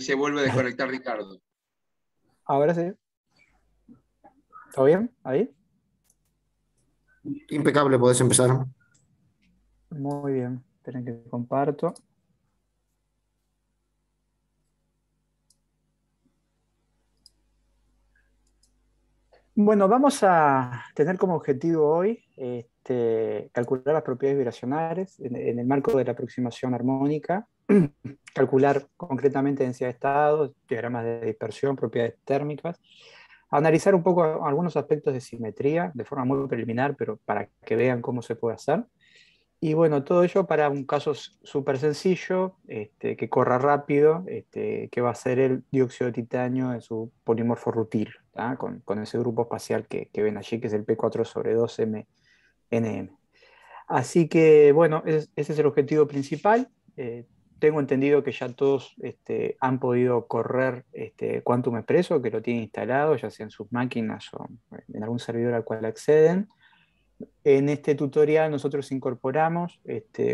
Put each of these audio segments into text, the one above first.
se vuelve a desconectar Ricardo. Ahora sí. ¿Todo bien? ¿Ahí? Impecable, podés empezar. Muy bien. Esperen que comparto. Bueno, vamos a tener como objetivo hoy calcular las propiedades vibracionales en el marco de la aproximación armónica, calcular concretamente densidad de estados, diagramas de dispersión, propiedades térmicas, analizar un poco algunos aspectos de simetría de forma muy preliminar, pero para que vean cómo se puede hacer. Y bueno, todo ello para un caso súper sencillo, que corra rápido, que va a ser el dióxido de titanio en su polimorfo rutil, ¿tá? Con ese grupo espacial que ven allí, que es el P4 sobre 2MNM. Así que bueno, ese es el objetivo principal. Tengo entendido que ya todos han podido correr Quantum Expresso, que lo tienen instalado, ya sea en sus máquinas o en algún servidor al cual acceden. En este tutorial nosotros incorporamos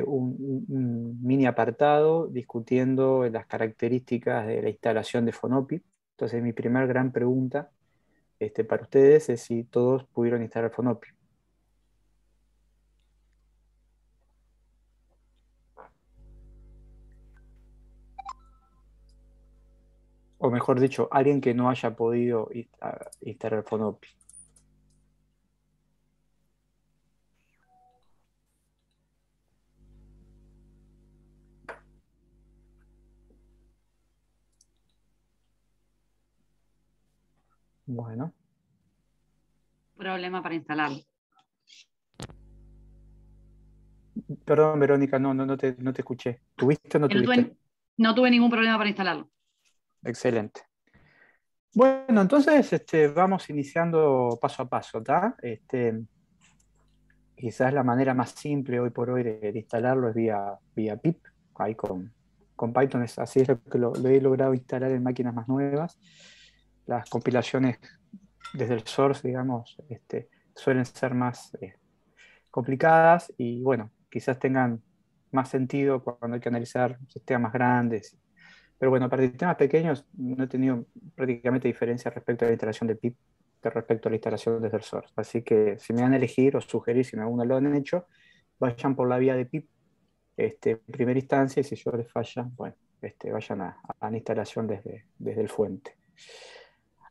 un mini apartado discutiendo las características de la instalación de Fonopi. Entonces mi primer gran pregunta para ustedes es si todos pudieron instalar Fonopi. O mejor dicho, alguien que no haya podido instalar Fonopi. Bueno. Problema para instalarlo. Perdón, Verónica, no te escuché. ¿Tuviste o no tuviste? No tuve ningún problema para instalarlo. Excelente. Bueno, entonces vamos iniciando paso a paso, ¿tá? Quizás la manera más simple hoy por hoy de instalarlo es vía pip. Ahí con Python así es lo que lo he logrado instalar en máquinas más nuevas. Las compilaciones desde el source, digamos, suelen ser más complicadas y bueno, quizás tengan más sentido cuando hay que analizar sistemas más grandes. Pero bueno, para sistemas pequeños no he tenido prácticamente diferencia respecto a la instalación de pip que respecto a la instalación desde el source. Así que si me van a elegir o sugerir, si alguno lo han hecho, vayan por la vía de pip en primera instancia, y si yo les falla, bueno, vayan a la instalación desde el fuente.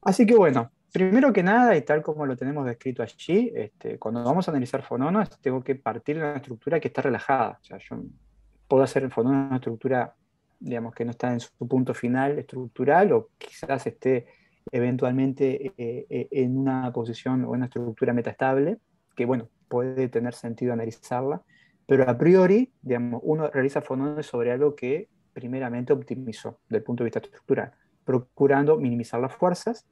Así que bueno, primero que nada, y tal como lo tenemos descrito allí, cuando vamos a analizar fononos, tengo que partir de una estructura que está relajada. O sea, yo puedo hacer en fononos una estructura, digamos, que no está en su punto final estructural, o quizás esté eventualmente en una posición o una estructura metastable, que bueno, puede tener sentido analizarla, pero a priori, digamos, uno realiza fonones sobre algo que primeramente optimizó desde el punto de vista estructural, procurando minimizar las fuerzas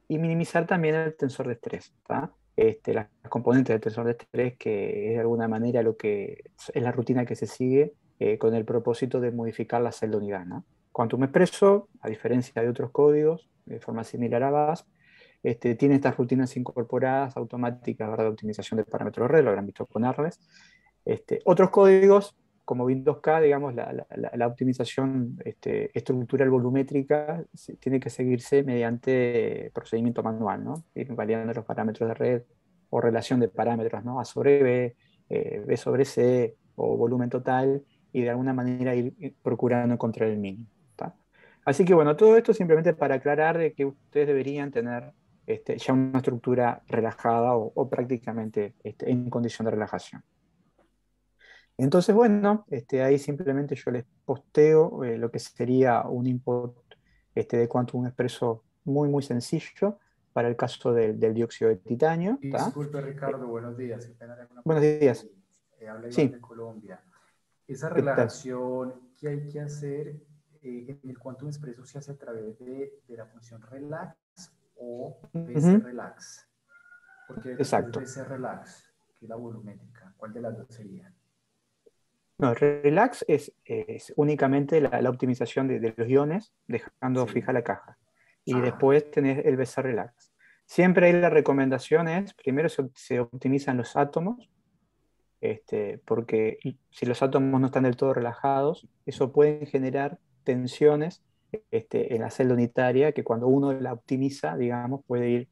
y minimizar también el tensor de estrés, ¿tá? Las componentes del tensor de estrés, que es de alguna manera lo que es la rutina que se sigue con el propósito de modificar la celda unidad, ¿no? Quantum Expresso, a diferencia de otros códigos, de forma similar a VASP, tiene estas rutinas incorporadas automáticas, ¿verdad?, de optimización de parámetros de red, lo habrán visto con ARLES. Otros códigos, como Windows-K, digamos, la optimización estructural volumétrica tiene que seguirse mediante procedimiento manual, ¿no? Ir validando los parámetros de red o relación de parámetros, ¿no? A sobre B, B sobre C o volumen total, y de alguna manera ir procurando encontrar el mínimo, ¿tá? Así que bueno, todo esto simplemente para aclarar de que ustedes deberían tener ya una estructura relajada o prácticamente en condición de relajación. Entonces, bueno, ahí simplemente yo les posteo lo que sería un input de Quantum Expresso muy, muy sencillo para el caso del dióxido de titanio, ¿tá? Disculpe, Ricardo, buenos días. Buenos días. Habla Iván Sí. de Colombia. Esa ¿Qué tal? relajación que hay que hacer en el Quantum Expresso se hace a través de la función relax o BC relax. Porque Exacto. BC relax, que es la volumétrica. ¿Cuál de las dos sería? No, relax es únicamente la optimización de los iones, dejando Sí. fija la caja. Y después tenés el BC relax. Siempre ahí la recomendación es, primero se optimizan los átomos, porque si los átomos no están del todo relajados, eso puede generar tensiones en la celda unitaria, que cuando uno la optimiza, digamos, puede ir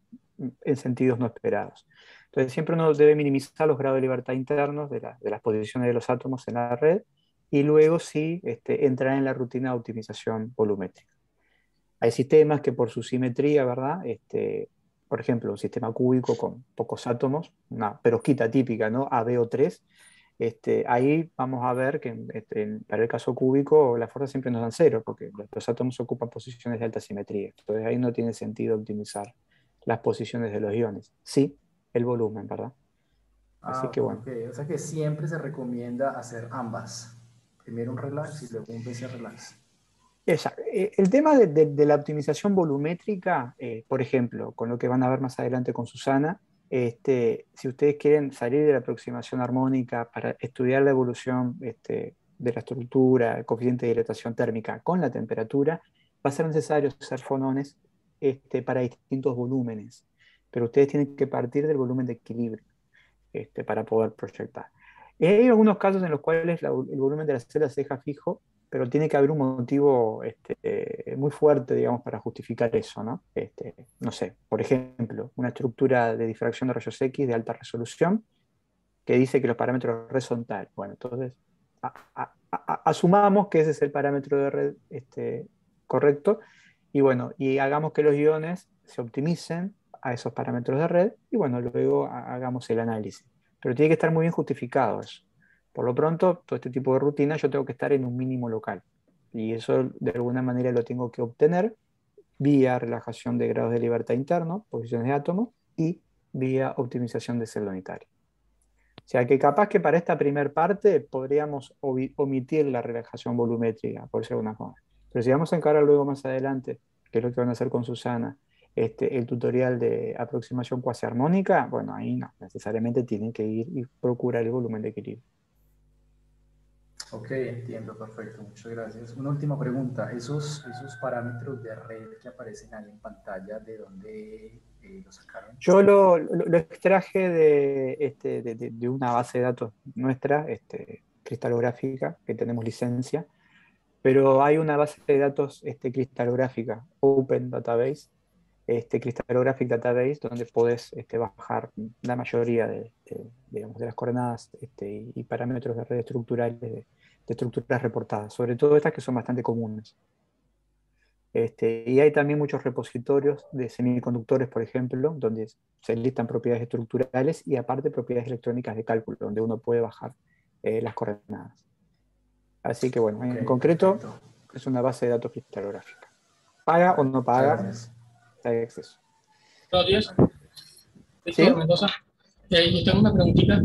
en sentidos no esperados. Entonces siempre uno debe minimizar los grados de libertad internos de las posiciones de los átomos en la red, y luego sí entrar en la rutina de optimización volumétrica. Hay sistemas que por su simetría, ¿verdad? Por ejemplo, un sistema cúbico con pocos átomos, una perovskita típica, ¿no? AbO3. Ahí vamos a ver que para el caso cúbico las fuerzas siempre nos dan cero, porque los átomos ocupan posiciones de alta simetría. Entonces ahí no tiene sentido optimizar las posiciones de los iones. Sí, el volumen, ¿verdad? Así que bueno. Okay. O sea que siempre se recomienda hacer ambas. Primero un relax y luego un BC relax. El tema de la optimización volumétrica, por ejemplo, con lo que van a ver más adelante con Susana, si ustedes quieren salir de la aproximación armónica para estudiar la evolución de la estructura, el coeficiente de dilatación térmica con la temperatura, va a ser necesario hacer fonones para distintos volúmenes, pero ustedes tienen que partir del volumen de equilibrio para poder proyectar. Hay algunos casos en los cuales el volumen de la celda se deja fijo, pero tiene que haber un motivo muy fuerte, digamos, para justificar eso, ¿no? No sé, por ejemplo, una estructura de difracción de rayos X de alta resolución que dice que los parámetros red son tal. Bueno, entonces asumamos que ese es el parámetro de red correcto, y bueno, y hagamos que los iones se optimicen a esos parámetros de red, y bueno, luego hagamos el análisis. Pero tiene que estar muy bien justificado eso. Por lo pronto, todo este tipo de rutina yo tengo que estar en un mínimo local. Y eso de alguna manera lo tengo que obtener vía relajación de grados de libertad interno, posiciones de átomos, y vía optimización de celda unitaria. O sea que capaz que para esta primera parte podríamos omitir la relajación volumétrica, por decirlo de alguna forma. Pero si vamos a encarar luego más adelante, que es lo que van a hacer con Susana, el tutorial de aproximación cuasi armónica, bueno, ahí no, necesariamente tienen que ir y procurar el volumen de equilibrio. Ok, entiendo, perfecto, muchas gracias. Una última pregunta, esos parámetros de red que aparecen ahí en pantalla, ¿de dónde los sacaron? Yo lo extraje de una base de datos nuestra, cristalográfica, que tenemos licencia, pero hay una base de datos cristalográfica, Open Database, Crystallographic Database, donde podés bajar la mayoría digamos, de las coordenadas y parámetros de redes estructurales de estructuras reportadas, sobre todo estas que son bastante comunes. Y hay también muchos repositorios de semiconductores, por ejemplo, donde se listan propiedades estructurales y aparte propiedades electrónicas de cálculo, donde uno puede bajar las coordenadas. Así que bueno, en concreto perfecto. Es una base de datos cristalográfica. ¿Paga o no paga? Hay acceso. Buenos días. Víctor ¿Sí? Mendoza. Yo tengo una preguntita.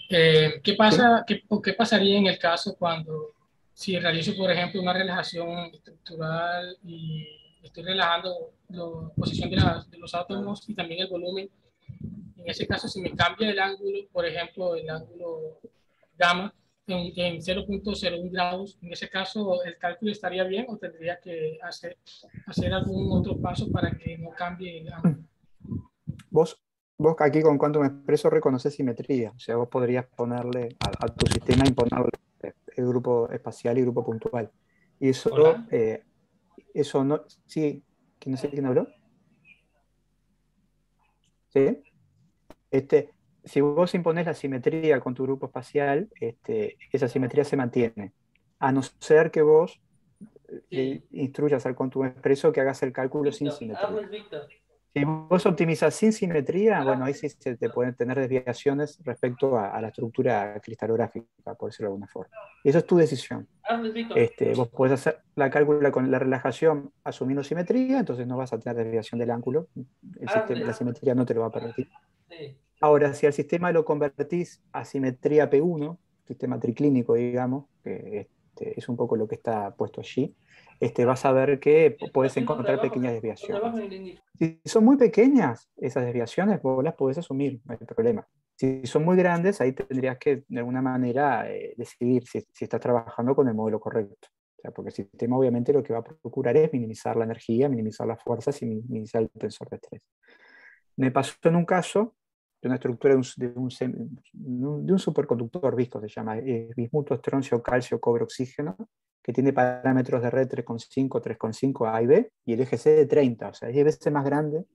¿Qué pasa, ¿Sí? ¿Qué pasaría en el caso cuando, si realizo, por ejemplo, una relajación estructural y estoy relajando la posición de los átomos y también el volumen? En ese caso, si me cambia el ángulo, por ejemplo, el ángulo gamma en 0.01 grados, en ese caso, ¿el cálculo estaría bien o tendría que hacer algún otro paso para que no cambie el ángulo? Vos aquí con cuánto me expreso reconoces simetría, o sea, vos podrías ponerle a tu sistema, imponerle el grupo espacial y grupo puntual. Y eso, eso no, sí, no sé quién habló. ¿Sí? Si vos imponés la simetría con tu grupo espacial, esa simetría se mantiene, a no ser que vos instruyas al contumo expreso que hagas el cálculo sin simetría. Si vos optimizas sin simetría, bueno, ahí sí se te pueden tener desviaciones respecto a la estructura cristalográfica, por decirlo de alguna forma. Y eso es tu decisión. Vos podés hacer la cálcula con la relajación asumiendo simetría, entonces no vas a tener desviación del ángulo. La simetría no te lo va a permitir. Ahora, si al sistema lo convertís a simetría P1, sistema triclínico, digamos, que es un poco lo que está puesto allí, vas a ver que puedes encontrar pequeñas desviaciones. Si son muy pequeñas esas desviaciones, vos las podés asumir, no hay problema. Si son muy grandes, ahí tendrías que de alguna manera decidir si estás trabajando con el modelo correcto. O sea, porque el sistema obviamente lo que va a procurar es minimizar la energía, minimizar las fuerzas y minimizar el tensor de estrés. Me pasó en un caso de una estructura de un superconductor visco, se llama bismuto, estroncio, calcio, cobre, oxígeno, que tiene parámetros de red 3,5, 3,5 A y B, y el eje C de 30, o sea, es 10 veces más grande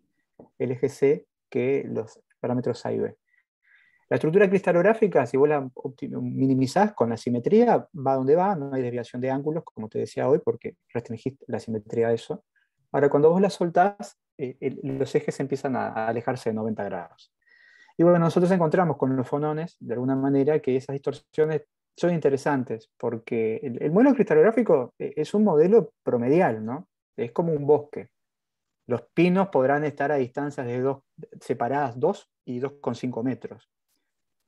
el eje C que los parámetros A y B. La estructura cristalográfica, si vos la minimizás con la simetría, va donde va, no hay desviación de ángulos, como te decía hoy, porque restringís la simetría a eso. Ahora, cuando vos la soltás, los ejes empiezan a alejarse de 90 grados. Y bueno, nosotros encontramos con los fonones, de alguna manera, que esas distorsiones son interesantes, porque el modelo cristalográfico es un modelo promedial, ¿no? Es como un bosque. Los pinos podrán estar a distancias de separadas 2 y 2,5 metros.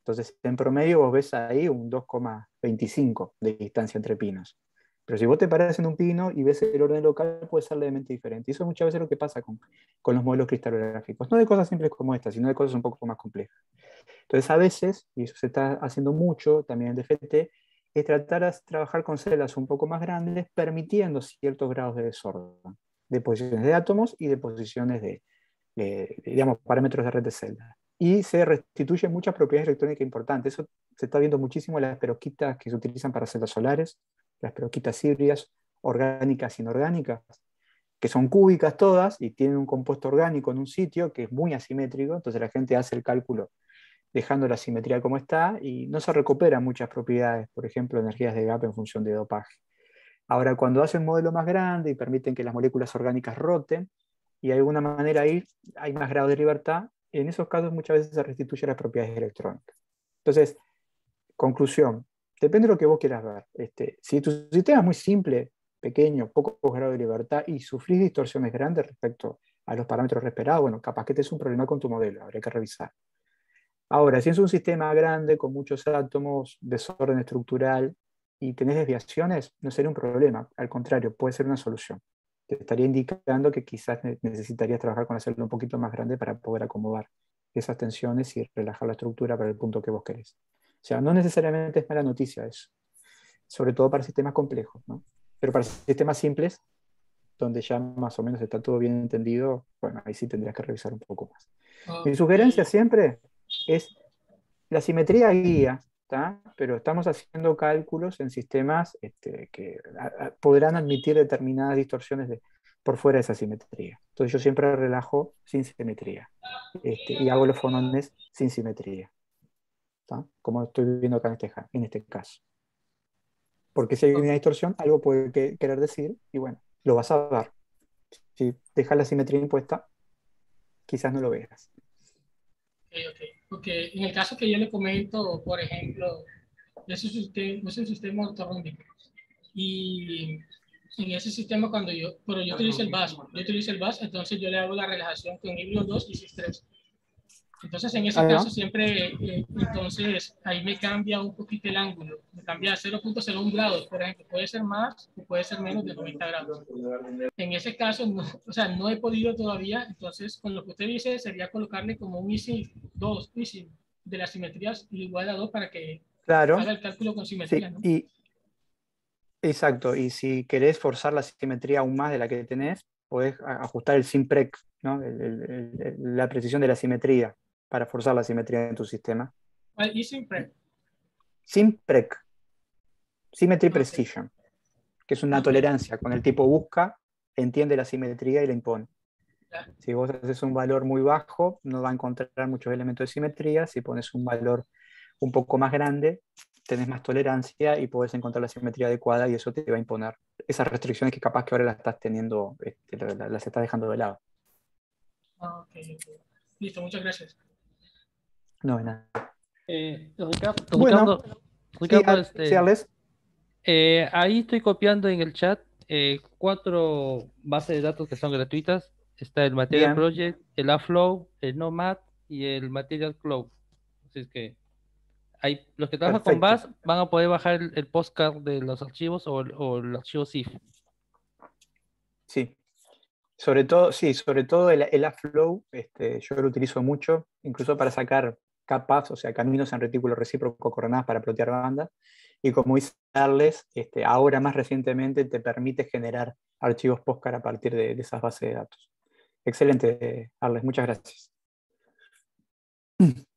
Entonces, en promedio vos ves ahí un 2,25 de distancia entre pinos. Pero si vos te parás en un pino y ves el orden local, puede ser levemente diferente. Y eso muchas veces es lo que pasa con los modelos cristalográficos. No de cosas simples como estas, sino de cosas un poco más complejas. Entonces, a veces, y eso se está haciendo mucho también en DFT, es tratar de trabajar con celdas un poco más grandes, permitiendo ciertos grados de desorden, de posiciones de átomos y de posiciones digamos, parámetros de red de celdas. Y se restituyen muchas propiedades electrónicas importantes. Eso se está viendo muchísimo en las perovskitas que se utilizan para celdas solares, las perovskitas híbridas, orgánicas e inorgánicas, que son cúbicas todas y tienen un compuesto orgánico en un sitio que es muy asimétrico, entonces la gente hace el cálculo dejando la simetría como está y no se recuperan muchas propiedades, por ejemplo, energías de gap en función de dopaje. Ahora, cuando hacen un modelo más grande y permiten que las moléculas orgánicas roten, y de alguna manera ahí hay más grado de libertad, en esos casos muchas veces se restituyen las propiedades electrónicas. Entonces, conclusión, depende de lo que vos quieras ver. Si tu sistema es muy simple, pequeño, pocos grados de libertad y sufrís distorsiones grandes respecto a los parámetros esperados, bueno, capaz que este es un problema con tu modelo, habría que revisar. Ahora, si es un sistema grande con muchos átomos, desorden estructural y tenés desviaciones, no sería un problema, al contrario, puede ser una solución. Te estaría indicando que quizás necesitarías trabajar con la célula un poquito más grande para poder acomodar esas tensiones y relajar la estructura para el punto que vos querés. O sea, no necesariamente es mala noticia eso, sobre todo para sistemas complejos, ¿no? Pero para sistemas simples, donde ya más o menos está todo bien entendido, bueno, ahí sí tendrías que revisar un poco más. Mi sugerencia siempre es la simetría guía, ¿tá? Pero estamos haciendo cálculos en sistemas que podrán admitir determinadas distorsiones por fuera de esa simetría. Entonces yo siempre relajo sin simetría y hago los fonones sin simetría, ¿tá? Como estoy viendo acá en este caso. Porque si hay una distorsión, algo puede querer decir y bueno, lo vas a ver. Si dejas la simetría impuesta, quizás no lo veas. Ok. Porque en el caso que yo le comento, por ejemplo, es un sistema ortorrómbico. Y en ese sistema, pero yo utilizo el BAS, entonces yo le hago la relajación con híbrido 2 y CIS3. Entonces, en ese caso, siempre, entonces, ahí me cambia un poquito el ángulo. Me cambia a 0,01 grados, por ejemplo. Puede ser más o puede ser menos de 90 grados. En ese caso, no, o sea, no he podido todavía. Entonces, con lo que usted dice, sería colocarle como un ISI 2, ISI de las simetrías igual a 2 para que haga el cálculo con simetría, sí, ¿no? Exacto, y si querés forzar la simetría aún más de la que tenés, podés ajustar el SIMPREC, ¿no? La precisión de la simetría para forzar la simetría en tu sistema. ¿Y SIMPREC? SIMPREC, Symmetry Okay. Precision, que es una tolerancia. Con el tipo busca, entiende la simetría y la impone. Si vos haces un valor muy bajo, no va a encontrar muchos elementos de simetría. Si pones un valor un poco más grande, tenés más tolerancia y podés encontrar la simetría adecuada y eso te va a imponer esas restricciones que capaz que ahora las estás teniendo, las estás dejando de lado. Okay. Listo, muchas gracias. No, de nada. Ricardo, ahí estoy copiando en el chat 4 bases de datos que son gratuitas. Está el Material Project, el Aflow, el Nomad y el Material Cloud. Así es que los que trabajan con BAS van a poder bajar el postcard de los archivos o el archivo ZIF. Sí, sobre todo el Aflow, yo lo utilizo mucho, incluso para sacar capas, o sea, caminos en retículo recíproco coordenadas para plotear bandas. Y como dice Arles, ahora más recientemente te permite generar archivos postcard a partir de esas bases de datos. Excelente, Arles, muchas gracias.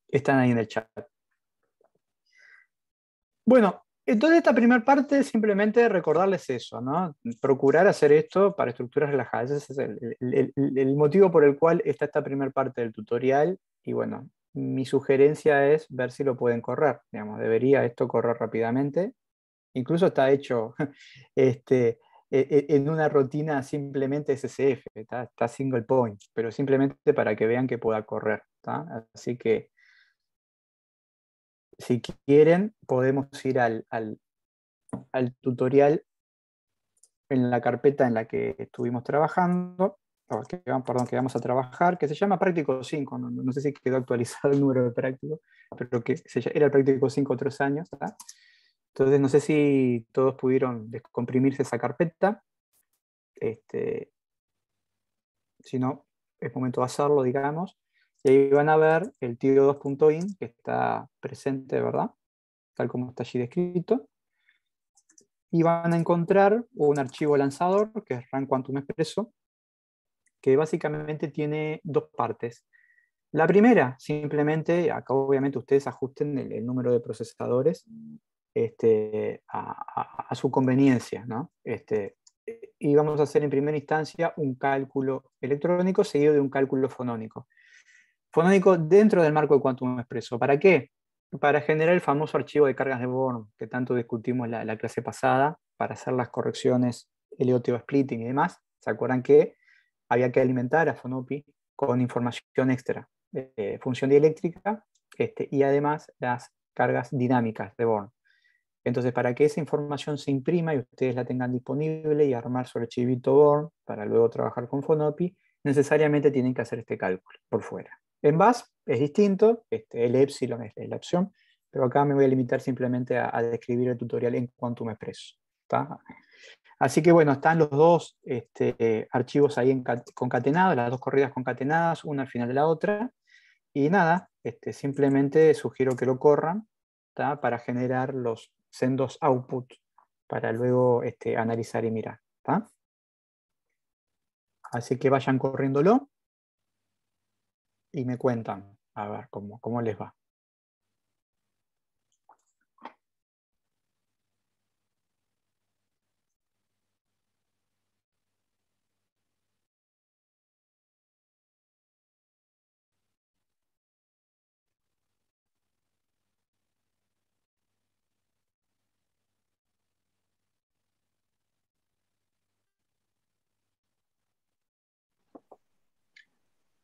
Están ahí en el chat. Bueno, Entonces, esta primera parte, simplemente recordarles eso, ¿no? Procurar hacer esto para estructuras relajadas. Ese es el motivo por el cual está esta primera parte del tutorial. Y bueno, mi sugerencia es ver si lo pueden correr. Digamos, debería esto correr rápidamente. Incluso está hecho en una rutina simplemente SSF, está single point, pero simplemente para que vean que pueda correr. ¿Tá? Así que si quieren, podemos ir al tutorial en la carpeta en la que estuvimos trabajando, perdón, que vamos a trabajar, que se llama Práctico 5, no sé si quedó actualizado el número de práctico, pero que era el Práctico 5 otros años. ¿Tá? Entonces no sé si todos pudieron descomprimirse esa carpeta. Si no, es momento de hacerlo, digamos. Y ahí van a ver el tio2.in que está presente, ¿verdad? Tal como está allí descrito. Y van a encontrar un archivo lanzador, que es Run Quantum Expresso, que básicamente tiene dos partes. La primera, simplemente, acá obviamente ustedes ajusten el número de procesadores a su conveniencia, ¿no? Y vamos a hacer en primera instancia un cálculo electrónico seguido de un cálculo fonónico. Fonónico dentro del marco de Quantum Expresso. ¿Para qué? Para generar el famoso archivo de cargas de Born, que tanto discutimos la clase pasada, para hacer las correcciones LOTO splitting y demás. ¿Se acuerdan que había que alimentar a Fonopi con información extra? Función dieléctrica y además las cargas dinámicas de Born. Entonces, para que esa información se imprima y ustedes la tengan disponible y armar su archivito Born para luego trabajar con Fonopi, necesariamente tienen que hacer este cálculo por fuera. En BAS es distinto, el epsilon es la opción, pero acá me voy a limitar simplemente a describir el tutorial en Quantum Expresso. ¿Tá? Así que bueno, están los dos archivos ahí concatenados, las dos corridas concatenadas, una al final de la otra. Y nada, simplemente sugiero que lo corran, ¿tá? Para generar los sendos output para luego analizar y mirar. ¿Tá? Así que vayan corriéndolo y me cuentan a ver cómo les va.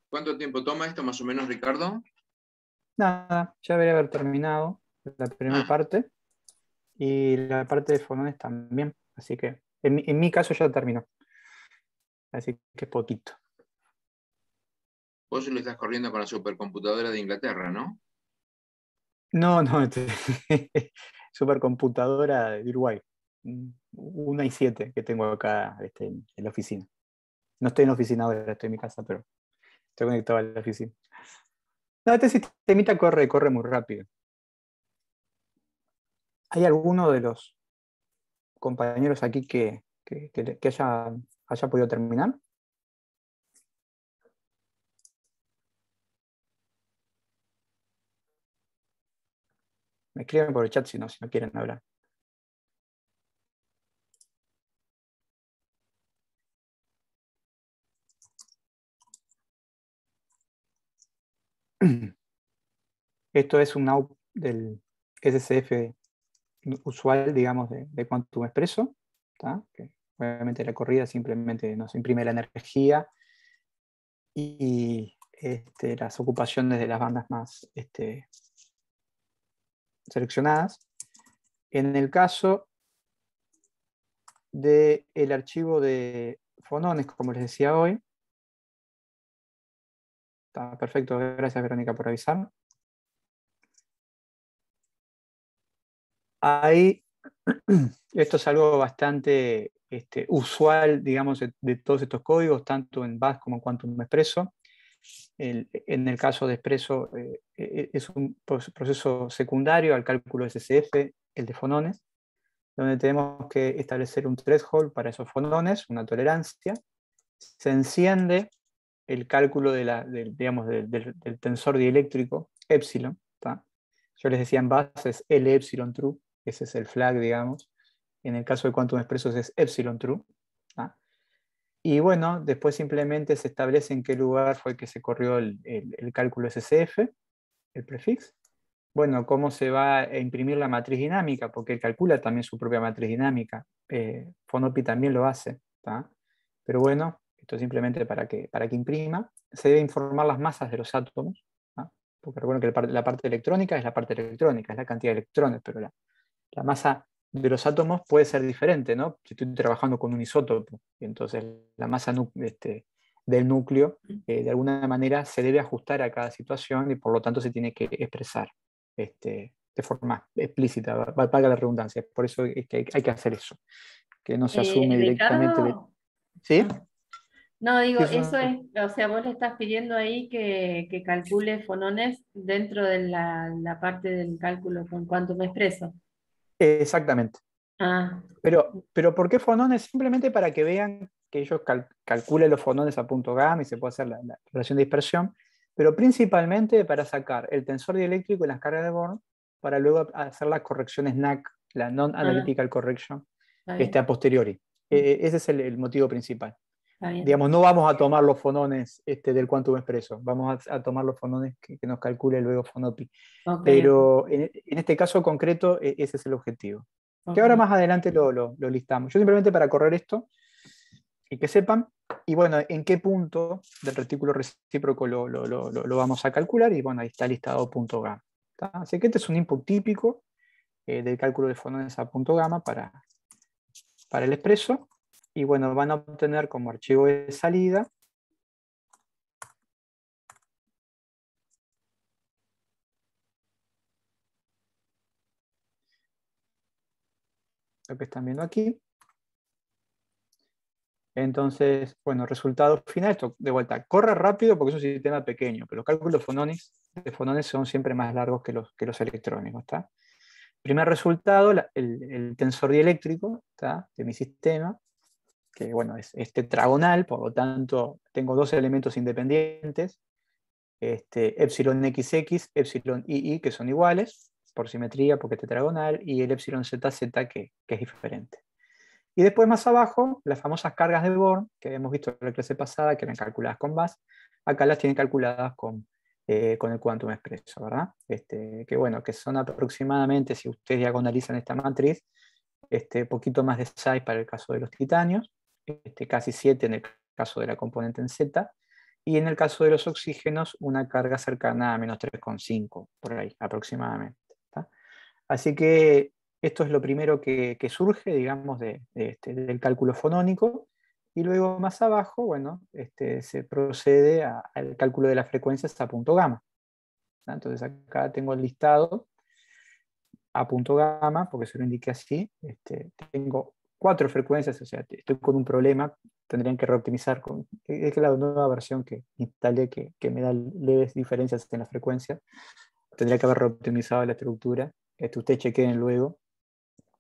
¿Cuánto tiempo toma esto más o menos, Ricardo? Nada, ya debería haber terminado la primera parte y la parte de fonones también. Así que en mi caso ya terminó. Así que es poquito. Vos lo estás corriendo con la supercomputadora de Inglaterra, ¿no? No, supercomputadora de Uruguay. Una i7 que tengo acá en la oficina. No estoy en la oficina ahora, estoy en mi casa, pero estoy conectado a la oficina. No, este sistemita corre muy rápido. ¿Hay alguno de los compañeros aquí que haya podido terminar? Me escriben por el chat si no quieren hablar. Esto es un out del SSF usual, digamos, de Quantum Expresso. Que obviamente la corrida simplemente nos imprime la energía y las ocupaciones de las bandas más seleccionadas. En el caso del archivo de fonones, como les decía hoy, está perfecto, gracias Verónica por avisar. Ahí, esto es algo bastante usual, digamos, de todos estos códigos, tanto en BAS como en Quantum Expresso. En el caso de Expresso es un proceso secundario al cálculo SSF, el de fonones, donde tenemos que establecer un threshold para esos fonones, una tolerancia. Se enciende el cálculo del tensor dieléctrico epsilon. ¿Tá? Yo les decía en base es L epsilon true, ese es el flag, digamos. En el caso de Quantum Expressos es epsilon true. Y bueno, después simplemente se establece en qué lugar fue que se corrió el cálculo SCF, el prefix. Bueno, cómo se va a imprimir la matriz dinámica, porque él calcula también su propia matriz dinámica. Fonopi también lo hace. Pero bueno, esto es simplemente para que imprima. Se debe informar las masas de los átomos, porque recuerden que la parte electrónica es la parte electrónica, es la cantidad de electrones, pero la masa de los átomos puede ser diferente, ¿no? Si estoy trabajando con un isótopo, y entonces la masa del núcleo de alguna manera se debe ajustar a cada situación y por lo tanto se tiene que expresar de forma explícita, valga la redundancia. Por eso es que hay que hacer eso, que no se asume directamente de... ¿Sí? No, digo, Sí, eso es, o sea, vos le estás pidiendo ahí que calcule fonones dentro de la parte del cálculo con Quantum Expresso. Exactamente. Ah. Pero ¿por qué fonones? Simplemente para que vean que ellos calculen los fonones a punto gamma y se puede hacer la relación de dispersión, pero principalmente para sacar el tensor dieléctrico y las cargas de Born, para luego hacer la corrección SNAC, la Non-Analytical Correction, a posteriori. Ese es el motivo principal. Digamos, no vamos a tomar los fonones del Quantum Expresso, vamos a tomar los fonones que nos calcule luego Fonopi. Pero en este caso concreto, ese es el objetivo. Que ahora más adelante lo listamos. Yo simplemente para correr esto, y que sepan, y bueno, en qué punto del retículo recíproco lo vamos a calcular, y bueno, ahí está listado punto gamma. Así que este es un input típico del cálculo de fonones a punto gamma para el expreso. Y bueno, van a obtener como archivo de salida lo que están viendo aquí. Entonces, bueno, resultado final, esto de vuelta, corre rápido porque es un sistema pequeño, pero los cálculos de fonones son siempre más largos que los electrónicos. Primer resultado, el tensor dieléctrico de mi sistema, que bueno, es tetragonal, por lo tanto tengo dos elementos independientes, epsilon XX, epsilon II, que son iguales, por simetría, porque es tetragonal, y el epsilon ZZ, que es diferente. Y después más abajo, las famosas cargas de Born, que habíamos visto en la clase pasada, que eran calculadas con BAS, acá las tienen calculadas con el Quantum Expresso, ¿verdad? Que bueno, que son aproximadamente, si ustedes diagonalizan esta matriz, poquito más de 6 para el caso de los titanios, casi 7 en el caso de la componente en Z, y en el caso de los oxígenos, una carga cercana a menos 3,5, por ahí, aproximadamente. Así que esto es lo primero que surge, digamos, del cálculo fonónico, y luego más abajo, bueno, se procede al cálculo de las frecuencias a punto gamma. Entonces acá tengo el listado a punto gamma, porque se lo indiqué así. Tengo 4 frecuencias, o sea, estoy con un problema, tendrían que reoptimizar. Es la nueva versión que instalé que me da leves diferencias en la frecuencia. Tendría que haber reoptimizado la estructura. Ustedes chequeen luego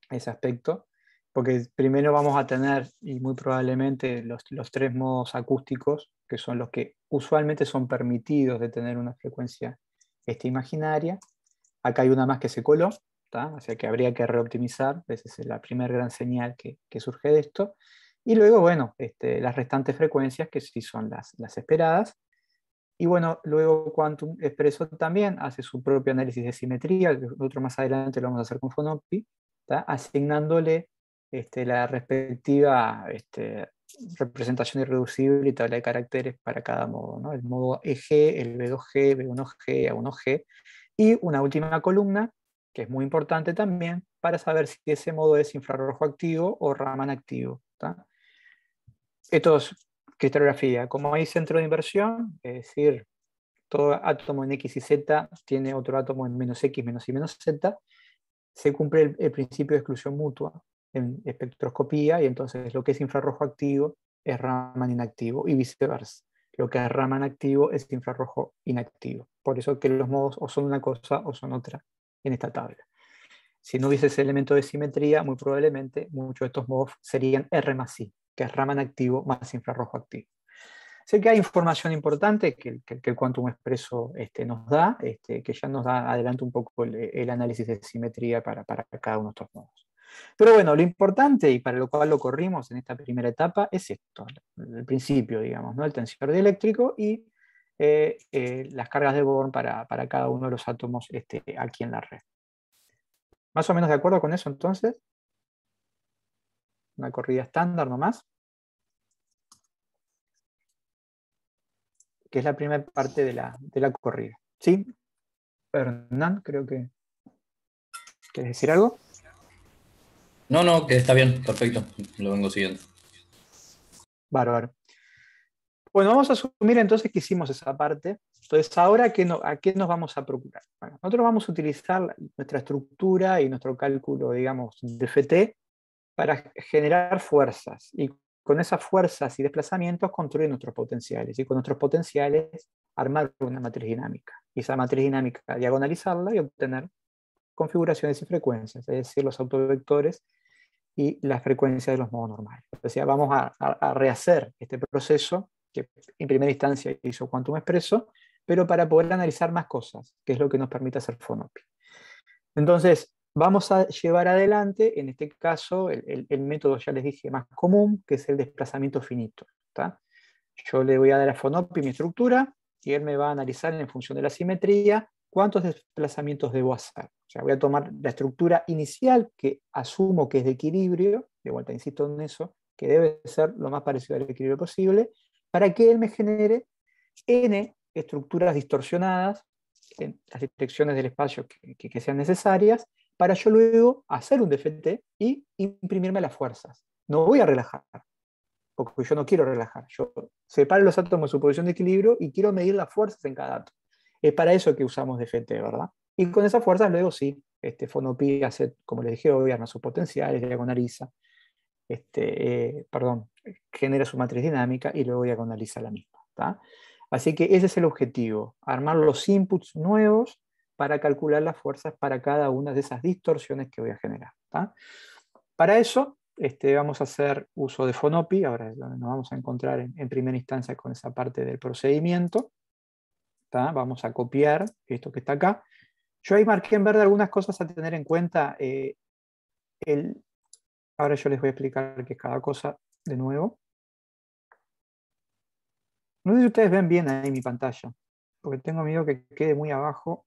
ese aspecto, porque primero vamos a tener, y muy probablemente, los 3 modos acústicos, que son los que usualmente son permitidos de tener una frecuencia imaginaria. Acá hay una más que se coló, o sea que habría que reoptimizar, esa es la primera gran señal que surge de esto. Y luego, bueno, las restantes frecuencias, que sí son las esperadas. Y bueno, luego Quantum Expresso también hace su propio análisis de simetría, nosotros más adelante lo vamos a hacer con Fonopi, asignándole la respectiva representación irreducible y tabla de caracteres para cada modo, ¿no? El modo EG, el B2G, B1G, A1G, y una última columna, que es muy importante también, para saber si ese modo es infrarrojo activo o Raman activo. Esto es cristalografía. Como hay centro de inversión, es decir, todo átomo en X y Z tiene otro átomo en menos X, menos Y, menos Z, se cumple el principio de exclusión mutua en espectroscopía, y entonces lo que es infrarrojo activo es Raman inactivo, y viceversa. Lo que es Raman activo es infrarrojo inactivo. Por eso que los modos o son una cosa o son otra en esta tabla. Si no hubiese ese elemento de simetría, muy probablemente muchos de estos modos serían R más I, que es Raman activo más infrarrojo activo. Sé que hay información importante que el Quantum Expreso nos da, que ya nos da adelante un poco el análisis de simetría para cada uno de estos nodos. Pero bueno, lo importante, y para lo cual lo corrimos en esta primera etapa, es esto, el principio, digamos, ¿no? El tensor dieléctrico y las cargas de Born para cada uno de los átomos aquí en la red. ¿Más o menos de acuerdo con eso entonces? Una corrida estándar nomás. Que es la primera parte de la corrida. ¿Sí? Hernán, creo que... ¿Quieres decir algo? No, que está bien, perfecto, lo vengo siguiendo. Bárbaro. Bueno, vamos a asumir entonces que hicimos esa parte. Entonces, ahora, ¿a qué nos vamos a procurar? Bueno, nosotros vamos a utilizar nuestra estructura y nuestro cálculo, digamos, de FT para generar fuerzas. Y con esas fuerzas y desplazamientos construir nuestros potenciales. Y con nuestros potenciales armar una matriz dinámica. Y esa matriz dinámica diagonalizarla y obtener configuraciones y frecuencias, es decir, los autovectores y la frecuencia de los modos normales. O sea, vamos a rehacer este proceso que en primera instancia hizo Quantum Expreso, pero para poder analizar más cosas, que es lo que nos permite hacer FONOPI. Entonces, vamos a llevar adelante, en este caso, el método, ya les dije, más común, que es el desplazamiento finito. ¿Tá? Yo le voy a dar a FONOPI mi estructura, y él me va a analizar en función de la simetría cuántos desplazamientos debo hacer. O sea, voy a tomar la estructura inicial, que asumo que es de equilibrio, de vuelta insisto en eso, que debe ser lo más parecido al equilibrio posible, para que él me genere n estructuras distorsionadas en las direcciones del espacio que sean necesarias, para yo luego hacer un DFT y imprimirme las fuerzas. No voy a relajar, porque yo no quiero relajar. Yo separo los átomos de su posición de equilibrio y quiero medir las fuerzas en cada átomo. Es para eso que usamos DFT, ¿verdad? Y con esas fuerzas luego sí, FONOPI hace, como les dije hoy, arma sus potenciales, diagonaliza, genera su matriz dinámica y luego diagonaliza la misma. ¿tá? Así que ese es el objetivo, armar los inputs nuevos para calcular las fuerzas para cada una de esas distorsiones que voy a generar. ¿tá? Para eso vamos a hacer uso de FONOPI, ahora nos vamos a encontrar en primera instancia con esa parte del procedimiento. ¿tá? Vamos a copiar esto que está acá. Yo ahí marqué en verde algunas cosas a tener en cuenta. Ahora yo les voy a explicar qué es cada cosa de nuevo. No sé si ustedes ven bien ahí mi pantalla, porque tengo miedo que quede muy abajo.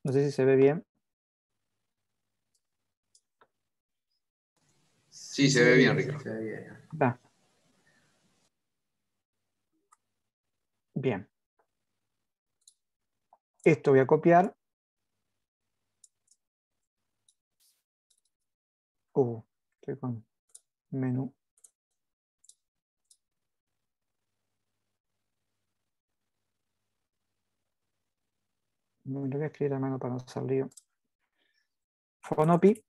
No sé si se ve bien. Sí, se ve bien, Ricardo. Se ve bien. Va. Bien. Esto voy a copiar. Estoy con menú. Me lo voy a escribir a mano para no hacer lío. FONOPI.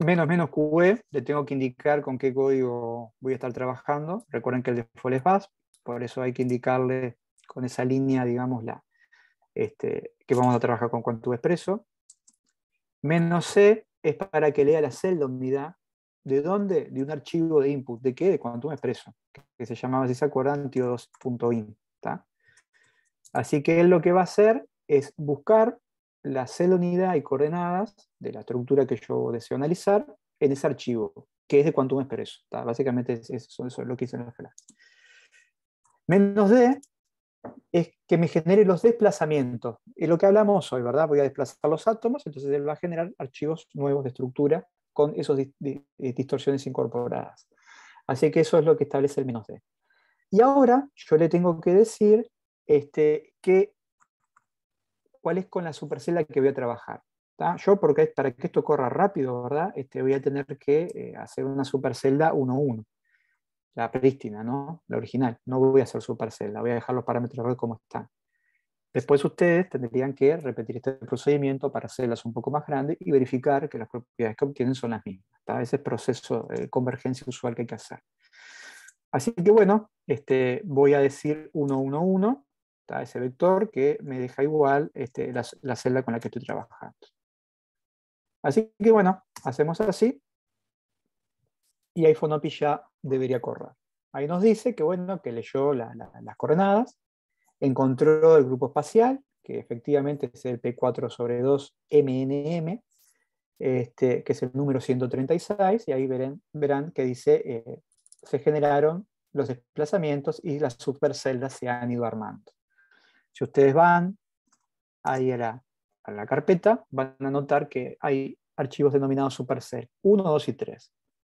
-- QE, le tengo que indicar con qué código voy a estar trabajando. Recuerden que el default es BAS, por eso hay que indicarle con esa línea, digamos, que vamos a trabajar con Quantum Expreso. -C es para que lea la celda unidad. ¿De dónde? De un archivo de input. ¿De qué? De Quantum Expreso, que se llamaba, si se acuerdan, TIO2.in. Así que él lo que va a hacer es buscar la celda unidad y coordenadas de la estructura que yo deseo analizar en ese archivo, que es de Quantum Expreso. Básicamente eso es lo que hice en el flash. -D es que me genere los desplazamientos. Es lo que hablamos hoy, ¿verdad? Voy a desplazar los átomos, entonces él va a generar archivos nuevos de estructura con esas distorsiones incorporadas. Así que eso es lo que establece el -D. Y ahora yo le tengo que decir cuál es con la supercelda que voy a trabajar. ¿tá? Yo, para que esto corra rápido, ¿verdad? Voy a tener que hacer una supercelda 1.1. La prístina, ¿no? La original. No voy a hacer supercelda, voy a dejar los parámetros de red como están. Después ustedes tendrían que repetir este procedimiento para celdas un poco más grandes y verificar que las propiedades que obtienen son las mismas. ¿tá? Ese es el proceso de convergencia usual que hay que hacer. Así que bueno, voy a decir 1.1.1, ese vector que me deja igual la celda con la que estoy trabajando. Así que bueno, hacemos así. y ahí Fonopi ya debería correr. Ahí nos dice que, bueno, que leyó las coordenadas, encontró el grupo espacial, que efectivamente es el P4/2 MNM, que es el número 136, y ahí verán que dice, se generaron los desplazamientos y las superceldas se han ido armando. Si ustedes van ahí a la carpeta, van a notar que hay archivos denominados supercell, 1, 2 y 3.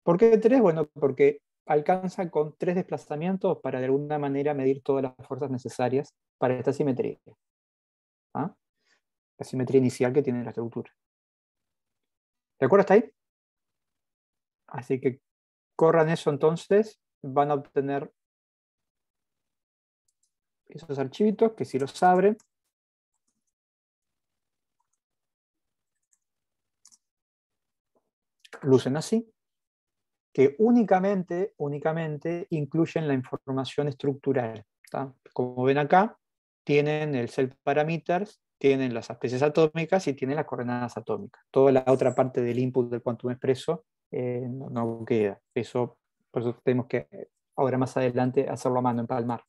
¿Por qué 3? Bueno, porque alcanza con 3 desplazamientos para de alguna manera medir todas las fuerzas necesarias para esta simetría. ¿Ah? La simetría inicial que tiene la estructura. ¿De acuerdo hasta ahí? Así que corran eso entonces, van a obtener esos archivitos que si los abren, lucen así, que únicamente incluyen la información estructural. ¿Tá? Como ven acá, tienen el cell parameters, tienen las especies atómicas y tienen las coordenadas atómicas. Toda la otra parte del input del Quantum Expresso no queda. Por eso tenemos que, ahora más adelante, hacerlo a mano, empalmar.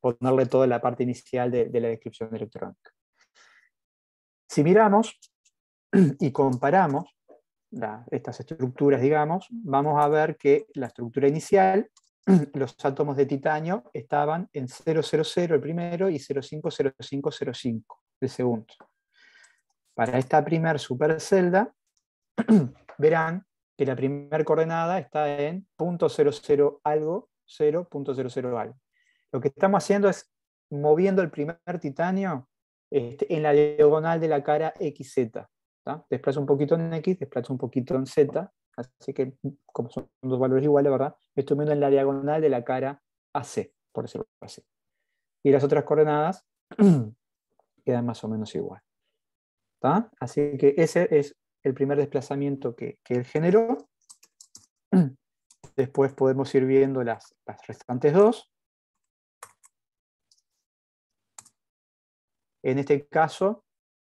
Ponerle toda la parte inicial de la descripción electrónica. Si miramos y comparamos estas estructuras, digamos, vamos a ver que la estructura inicial, los átomos de titanio estaban en 000 el primero y 050505 el segundo. Para esta primer supercelda, verán que la primera coordenada está en .00 algo, 0.00 algo. Lo que estamos haciendo es moviendo el primer titanio en la diagonal de la cara XZ. Desplazo un poquito en X, desplazo un poquito en Z, así que como son dos valores iguales, ¿verdad? Estoy viendo en la diagonal de la cara AC, por decirlo así. Y las otras coordenadas quedan más o menos igual. ¿Tá? Así que ese es el primer desplazamiento que él generó. Después podemos ir viendo las restantes dos. En este caso,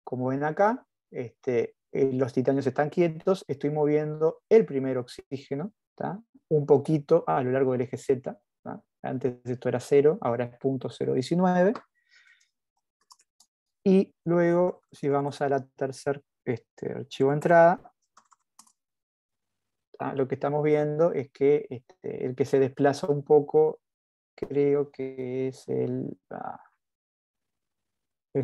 como ven acá, los titanios están quietos, estoy moviendo el primer oxígeno, ¿tá? Un poquito a lo largo del eje Z. ¿tá? Antes esto era 0, ahora es .019. Y luego, si vamos a la tercer archivo de entrada, ¿tá? Lo que estamos viendo es que el que se desplaza un poco, creo que es el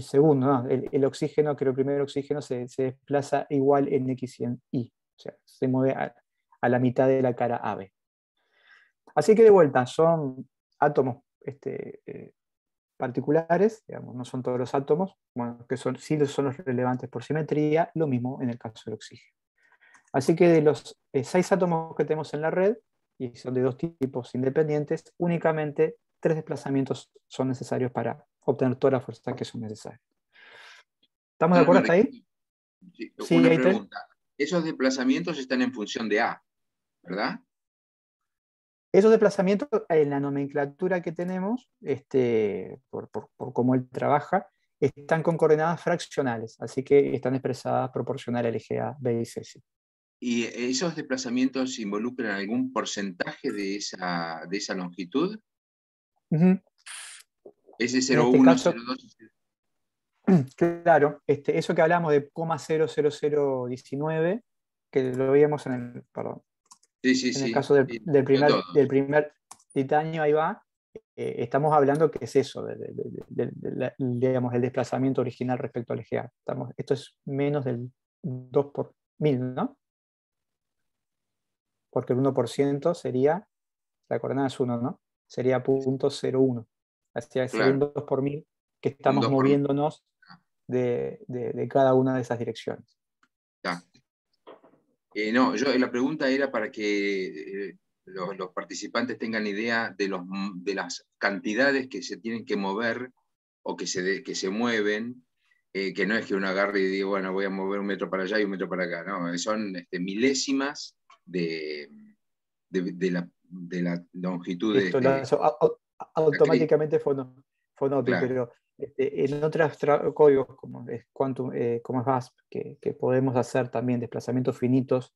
segundo, ¿no? El oxígeno, que el primer oxígeno se desplaza igual en X y en Y. O sea, se mueve a la mitad de la cara AB. Así que de vuelta, son átomos particulares, digamos, no son todos los átomos, bueno, que sí son los relevantes por simetría, lo mismo en el caso del oxígeno. Así que de los 6 átomos que tenemos en la red, y son de 2 tipos independientes, únicamente 3 desplazamientos son necesarios para obtener todas las fuerzas que son necesarias. ¿Estamos de acuerdo hasta ahí? Sí, una pregunta. Esos desplazamientos están en función de A, ¿verdad? Esos desplazamientos, en la nomenclatura que tenemos, por cómo él trabaja, están con coordenadas fraccionales, así que están expresadas proporcional al eje A, B y C. Sí. ¿Y esos desplazamientos involucran algún porcentaje de esa longitud? Ese 0,1, 0,2. Claro, eso que hablamos de 0,00019, que lo veíamos en el caso del primer titanio, ahí va, estamos hablando que es eso, digamos, el desplazamiento original respecto al eje A. Esto es menos del 2 por 1000, ¿no? Porque el 1% sería, la coordenada es 1, ¿no? Sería .01. Así que sería un 2 por 1000 que estamos moviéndonos de cada una de esas direcciones. No, la pregunta era para que los participantes tengan idea de las cantidades que se tienen que mover o que se mueven, que no es que uno agarre y diga, bueno, voy a mover 1 metro para allá y 1 metro para acá, no, son milésimas de la longitud esto de automáticamente Fonopi, claro. Pero en otros códigos como es Quantum, como es VASP, que podemos hacer también desplazamientos finitos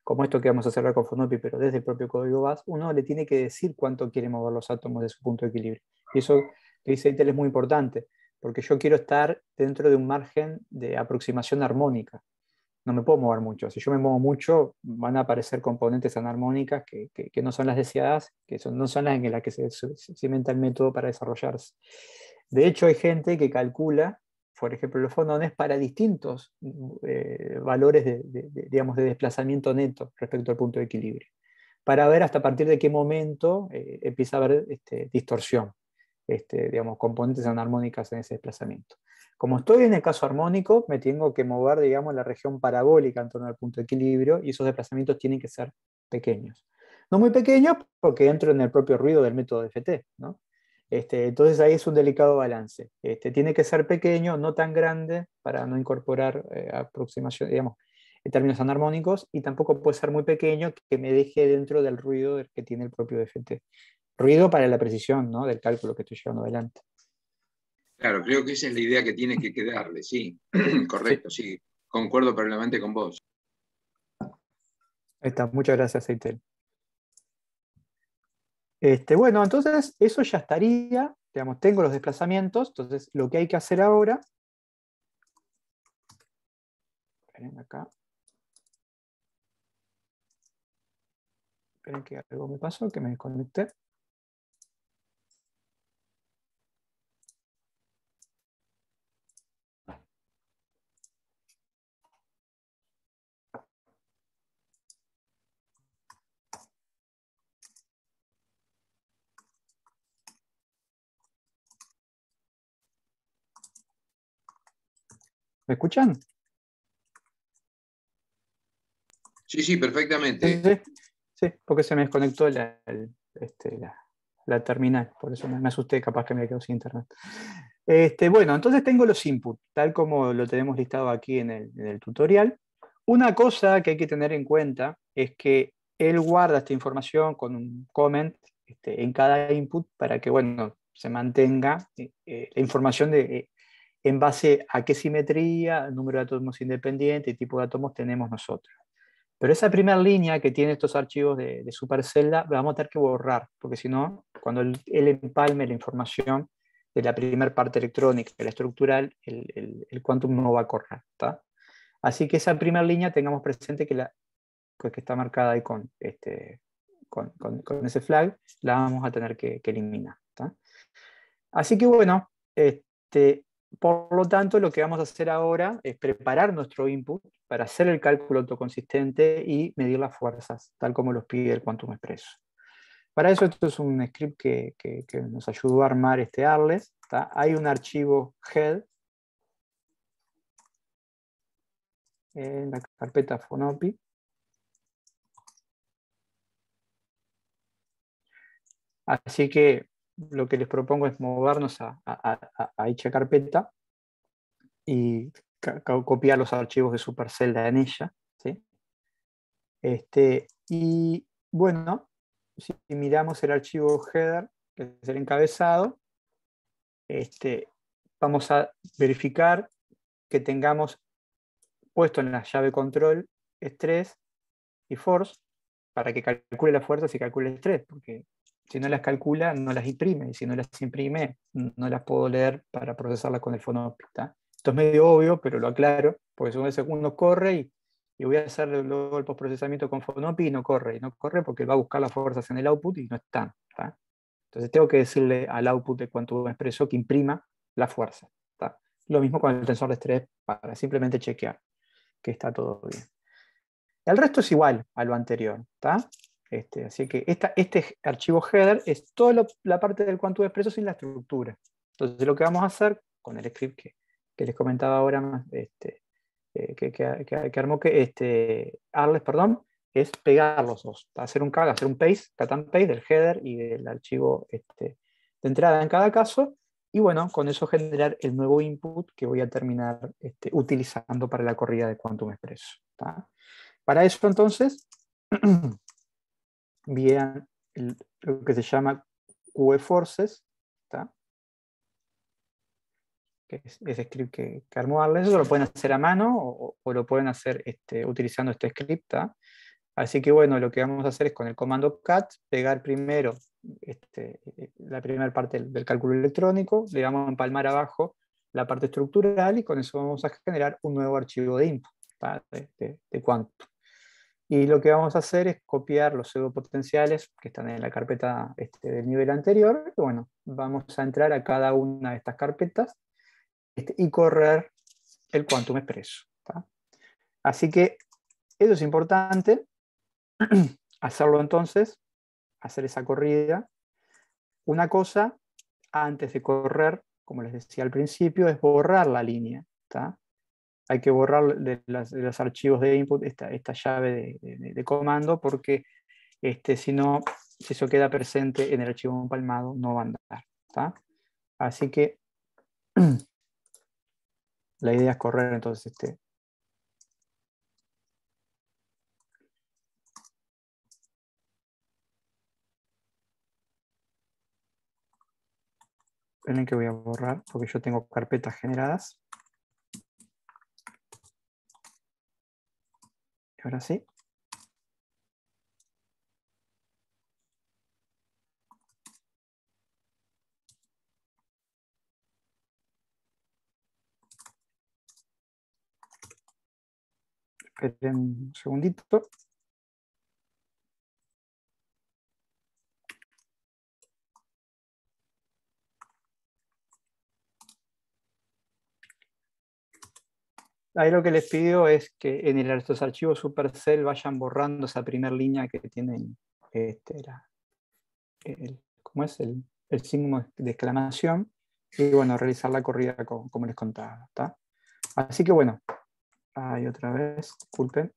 como esto que vamos a hacer con Fonopi, pero desde el propio código base, uno le tiene que decir cuánto quiere mover los átomos de su punto de equilibrio. Y eso que dice Intel es muy importante, porque yo quiero estar dentro de un margen de aproximación armónica. No me puedo mover mucho. Si yo me muevo mucho, van a aparecer componentes anarmónicas que no son las deseadas, no son las en las que se cimenta el método para desarrollarse. De hecho, hay gente que calcula, por ejemplo, los fonones para distintos valores digamos, de desplazamiento neto respecto al punto de equilibrio, para ver hasta a partir de qué momento empieza a haber distorsión, digamos, componentes anarmónicas en ese desplazamiento. Como estoy en el caso armónico, me tengo que mover, digamos, la región parabólica en torno al punto de equilibrio, y esos desplazamientos tienen que ser pequeños. No muy pequeños, porque entro en el propio ruido del método de FT, ¿no? Entonces ahí es un delicado balance. Tiene que ser pequeño, no tan grande, para no incorporar aproximación, digamos, en términos anarmónicos, y tampoco puede ser muy pequeño que me deje dentro del ruido que tiene el propio DFT. Ruido para la precisión, ¿no?, del cálculo que estoy llevando adelante. Claro, creo que esa es la idea que tiene que quedarle, sí. Correcto, sí. Concuerdo plenamente con vos. Ahí está, muchas gracias, Eitel. Bueno, entonces eso ya estaría, digamos, tengo los desplazamientos, entonces lo que hay que hacer ahora, esperen acá, esperen que algo me pasó, que me desconecté. ¿Me escuchan? Sí, sí, perfectamente. Sí, porque se me desconectó la terminal, por eso me asusté, capaz que me quedo sin internet. Bueno, entonces tengo los inputs, tal como lo tenemos listado aquí en el tutorial. Una cosa que hay que tener en cuenta es que él guarda esta información con un comment en cada input para que, bueno, se mantenga la información en base a qué simetría, número de átomos independientes y tipo de átomos tenemos nosotros. Pero esa primera línea que tiene estos archivos de supercelda, la vamos a tener que borrar, porque si no, cuando él empalme la información de la primera parte electrónica, de la estructural, el quantum no va a correr, ¿tá? Así que esa primera línea tengamos presente que está marcada ahí con ese flag, la vamos a tener que eliminar, ¿tá? Así que bueno, por lo tanto, lo que vamos a hacer ahora es preparar nuestro input para hacer el cálculo autoconsistente y medir las fuerzas, tal como los pide el Quantum Expresso. Para eso, esto es un script que nos ayudó a armar Arles. Hay un archivo head en la carpeta Fonopi. Así que lo que les propongo es movernos a dicha carpeta y copiar los archivos de supercelda en ella, ¿sí? Y bueno, si miramos el archivo header, que es el encabezado, vamos a verificar que tengamos puesto en la llave control estrés y force para que calcule las fuerzas y calcule el estrés, porque si no las calcula, no las imprime, y si no las imprime, no las puedo leer para procesarlas con el Fonopi. Esto es medio obvio, pero lo aclaro, porque según el segundo corre y voy a hacer luego el postprocesamiento con Fonopi y no corre porque él va a buscar las fuerzas en el output y no están. ¿tá? Entonces tengo que decirle al output de Quantum Expresso que imprima la fuerza. ¿tá? Lo mismo con el tensor de estrés para simplemente chequear que está todo bien. El resto es igual a lo anterior. ¿tá? Así que este archivo header es toda la parte del Quantum Expresso sin la estructura. Entonces lo que vamos a hacer con el script que les comentaba ahora, que armó Arles, perdón, es pegar los dos, hacer un paste, cut and paste del header y del archivo de entrada en cada caso, y bueno, con eso generar el nuevo input que voy a terminar utilizando para la corrida de Quantum Expresso. ¿tá? Para eso entonces, vean lo que se llama QE-Forces, ¿tá? que es ese script que armó Arles. Eso lo pueden hacer a mano o lo pueden hacer utilizando este script. ¿tá? Así que bueno, lo que vamos a hacer es con el comando cat, pegar primero la primera parte del cálculo electrónico, le vamos a empalmar abajo la parte estructural y con eso vamos a generar un nuevo archivo de input, de Quantum. Y lo que vamos a hacer es copiar los pseudopotenciales que están en la carpeta del nivel anterior. Y bueno, vamos a entrar a cada una de estas carpetas y correr el Quantum Expresso. Así que eso es importante, hacerlo entonces, hacer esa corrida. Una cosa, antes de correr, como les decía al principio, es borrar la línea. Hay que borrar de los archivos de input esta llave de comando, porque si no, si eso queda presente en el archivo empalmado, no va a andar. Así que la idea es correr entonces Esperen que voy a borrar, porque yo tengo carpetas generadas. Y ahora sí. Esperen un segundito. Ahí lo que les pido es que en estos archivos Supercell vayan borrando esa primera línea que tienen ¿cómo es? El signo de exclamación, y bueno, realizar la corrida como les contaba. Así que bueno, ahí otra vez, disculpen.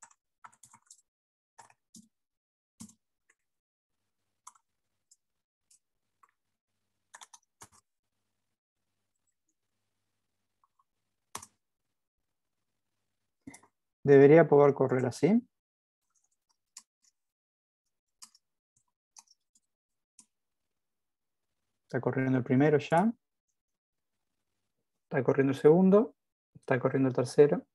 Debería poder correr así. Está corriendo el primero ya. Está corriendo el segundo. Está corriendo el tercero.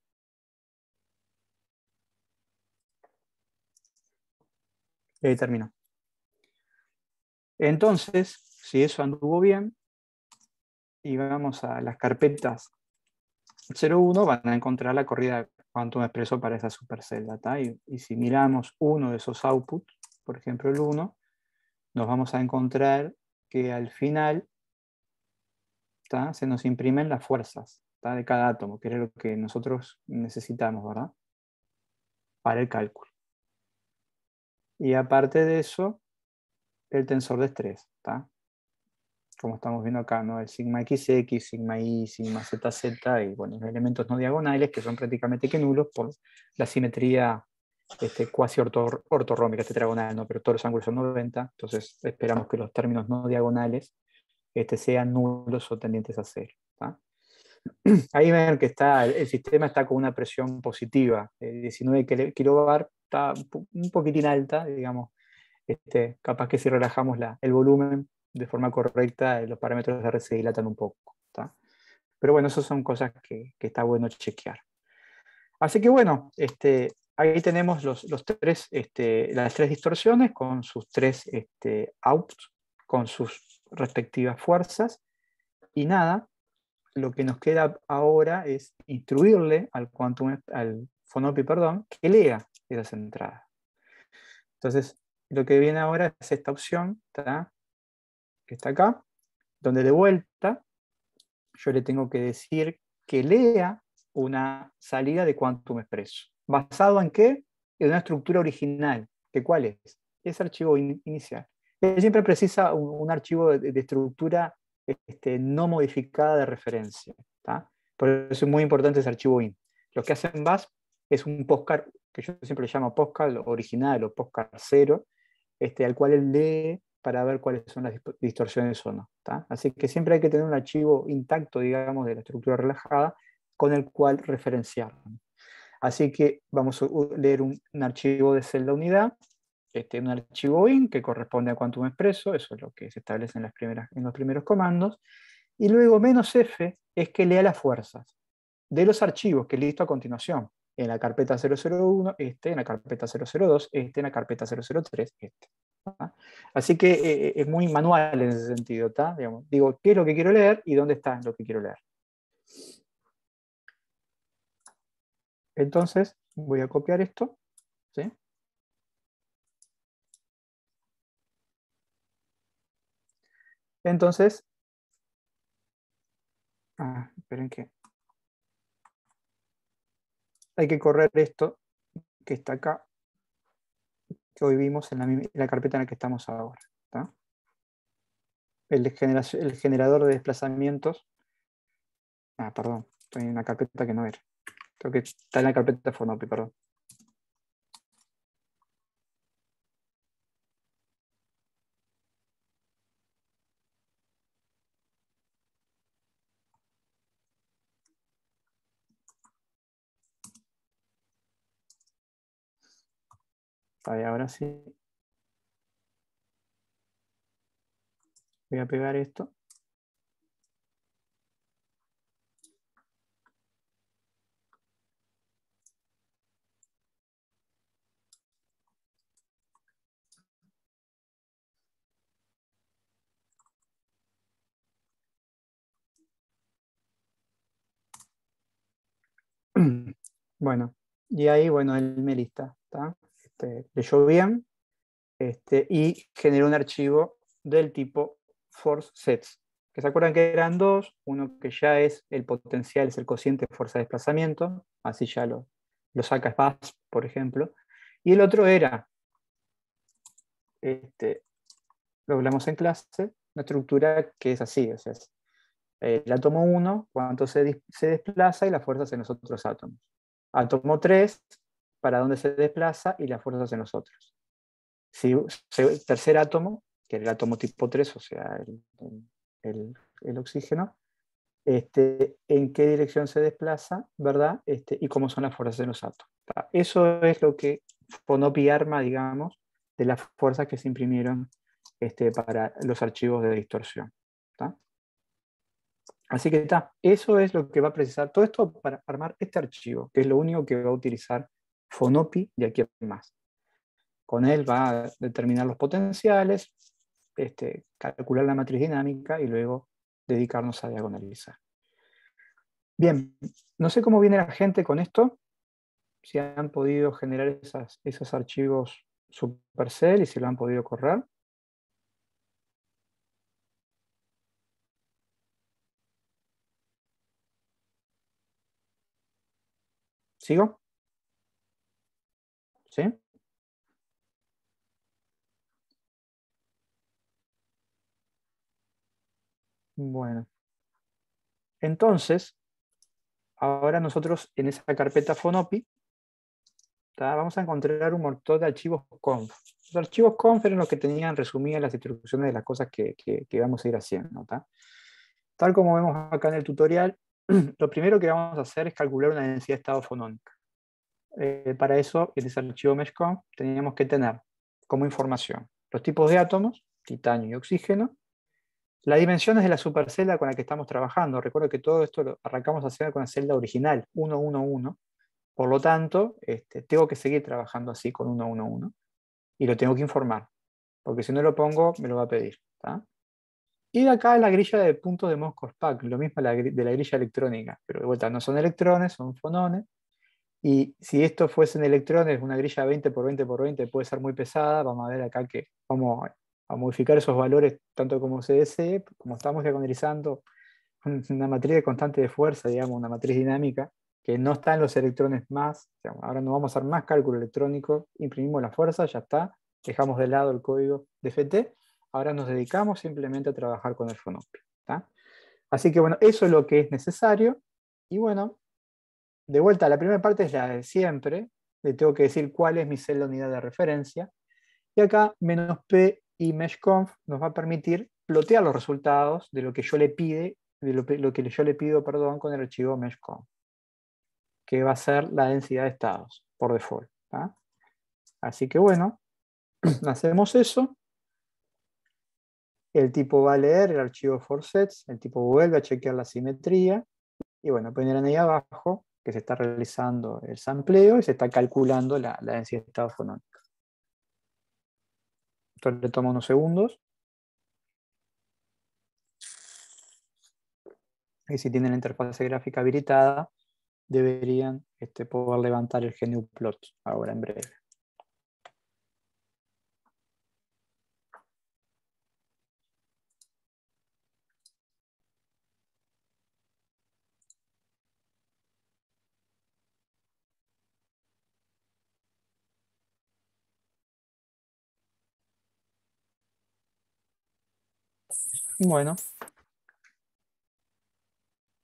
Y ahí terminó. Entonces, si eso anduvo bien, y vamos a las carpetas 01, van a encontrar la corrida de Quantum Expresso para esa Supercell data. Y si miramos uno de esos outputs, por ejemplo el 1, nos vamos a encontrar que al final se nos imprimen las fuerzas de cada átomo, que es lo que nosotros necesitamos, ¿verdad? Para el cálculo. Y aparte de eso, el tensor de estrés, como estamos viendo acá, ¿no? El sigma XX, sigma Y, sigma ZZ, y bueno, los elementos no diagonales que son prácticamente que nulos por la simetría cuasi ortorrómbica, tetragonal, ¿no? Pero todos los ángulos son 90, entonces esperamos que los términos no diagonales sean nulos o tendientes a cero. Ahí ven que el sistema está con una presión positiva, 19 kbar, está un poquitín alta, digamos. Capaz que si relajamos el volumen de forma correcta, los parámetros de R se dilatan un poco. Pero bueno, esas son cosas que está bueno chequear. Así que bueno, ahí tenemos las tres distorsiones con sus tres outs, con sus respectivas fuerzas. Y nada, lo que nos queda ahora es instruirle al Fonopi, que lea esas entradas. Entonces, lo que viene ahora es esta opción, que está acá, donde de vuelta yo le tengo que decir que lea una salida de Quantum Expresso. ¿Basado en qué? En una estructura original. ¿Que cuál es? Ese archivo inicial. Él siempre precisa un archivo de estructura no modificada de referencia. Por eso es muy importante ese archivo IN. Lo que hace en BAS es un postcard, que yo siempre le llamo postcard original o postcard 0, al cual él lee para ver cuáles son las distorsiones o no. Así que siempre hay que tener un archivo intacto, digamos, de la estructura relajada, con el cual referenciarlo. Así que vamos a leer un archivo de celda unidad, un archivo IN que corresponde a Quantum Expresso, eso es lo que se establece en los primeros comandos, y luego -F es que lea las fuerzas de los archivos que listo a continuación. en la carpeta 001, en la carpeta 002, en la carpeta 003, ¿tá? Así que es muy manual en ese sentido, ¿tá? Digamos, digo, ¿qué es lo que quiero leer y dónde está lo que quiero leer? Entonces, voy a copiar esto, ¿sí? Entonces, esperen que hay que correr esto que está acá, que hoy vimos en la carpeta en la que estamos ahora, ¿tá? El generador de desplazamientos. Perdón, estoy en una carpeta que no era. Creo que está en la carpeta Fonopi, perdón. Ahí, ahora sí. Voy a pegar esto. Bueno, y ahí, bueno, él me lista, ¿tá? Leyó bien y generó un archivo del tipo force sets. Que se acuerdan que eran dos, uno que ya es el potencial, es el cociente de fuerza de desplazamiento, así ya lo saca SPAS, por ejemplo, y el otro era, lo hablamos en clase, una estructura que es así, o sea, es el átomo 1, cuánto se desplaza y las fuerzas en los otros átomos. Átomo 3, para dónde se desplaza y las fuerzas en los otros. Si el tercer átomo, que es el átomo tipo 3, o sea, el oxígeno, en qué dirección se desplaza, ¿verdad? Y cómo son las fuerzas en los átomos. ¿Tá? Eso es lo que Fonopi arma, digamos, de las fuerzas que se imprimieron para los archivos de distorsión. ¿Tá? Así que eso es lo que va a precisar todo esto para armar este archivo, que es lo único que va a utilizar Fonopi de aquí en más. Con él va a determinar los potenciales, calcular la matriz dinámica y luego dedicarnos a diagonalizar. Bien, no sé cómo viene la gente con esto, si han podido generar esos archivos Supercell y si lo han podido correr. ¿Sigo? ¿Sí? Bueno. Entonces, ahora nosotros en esa carpeta Fonopi vamos a encontrar un montón de archivos conf. Los archivos conf eran los que tenían resumidas las instrucciones de las cosas que vamos a ir haciendo. ¿Tá? Tal como vemos acá en el tutorial, lo primero que vamos a hacer es calcular una densidad de estado fonónica. Para eso, en ese archivo meshconf teníamos que tener como información los tipos de átomos, titanio y oxígeno, las dimensiones de la supercelda con la que estamos trabajando. Recuerdo que todo esto lo arrancamos a hacer con la celda original, 1, 1, 1. Por lo tanto, tengo que seguir trabajando así con 1, 1, 1. Y lo tengo que informar, porque si no lo pongo, me lo va a pedir. ¿Tá? Y de acá la grilla de puntos de Moscov-Pack, lo mismo de la grilla electrónica, pero de vuelta no son electrones, son fonones. Y si esto fuesen electrones, una grilla 20 por 20 por 20 puede ser muy pesada. Vamos a ver acá que vamos a modificar esos valores tanto como se desee, como estamos diagonalizando una matriz de constante de fuerza, digamos, una matriz dinámica, que no está en los electrones más. Digamos, ahora no vamos a hacer más cálculo electrónico, imprimimos la fuerza, ya está, dejamos de lado el código de FT, ahora nos dedicamos simplemente a trabajar con el Fonopi. ¿Tá? Así que bueno, eso es lo que es necesario. Y bueno, de vuelta, la primera parte es la de siempre, le tengo que decir cuál es mi celda unidad de referencia, y acá "-p" y meshconf nos va a permitir plotear los resultados de lo que yo le pide, de lo que yo le pido, perdón, con el archivo meshconf, que va a ser la densidad de estados, por default. ¿Tá? Así que bueno, hacemos eso, el tipo va a leer el archivo forSets, el tipo vuelve a chequear la simetría, y bueno, ponerán ahí abajo que se está realizando el sampleo y se está calculando la densidad de estado fonónica. Esto le toma unos segundos. Y si tienen la interfaz gráfica habilitada, deberían poder levantar el GNU-Plot ahora en breve. Bueno,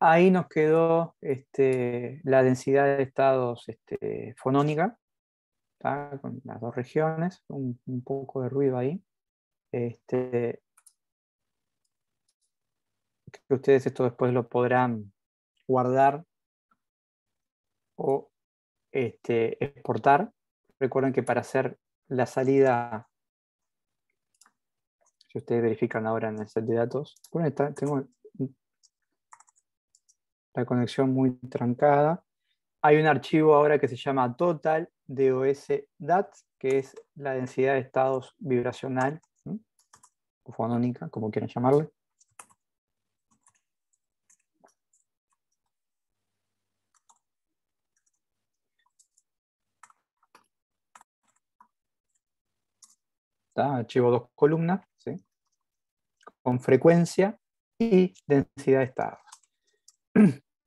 ahí nos quedó la densidad de estados fonónica, ¿tá? Con las dos regiones, un poco de ruido ahí. Que ustedes esto después lo podrán guardar o exportar. Recuerden que para hacer la salida, si ustedes verifican ahora en el set de datos, bueno, tengo la conexión muy trancada. Hay un archivo ahora que se llama total DOS-DAT, que es la densidad de estados vibracional, ¿sí? O fonónica, como quieran llamarle. ¿Tá? Archivo 2 columnas, ¿sí? Con frecuencia y densidad de estados.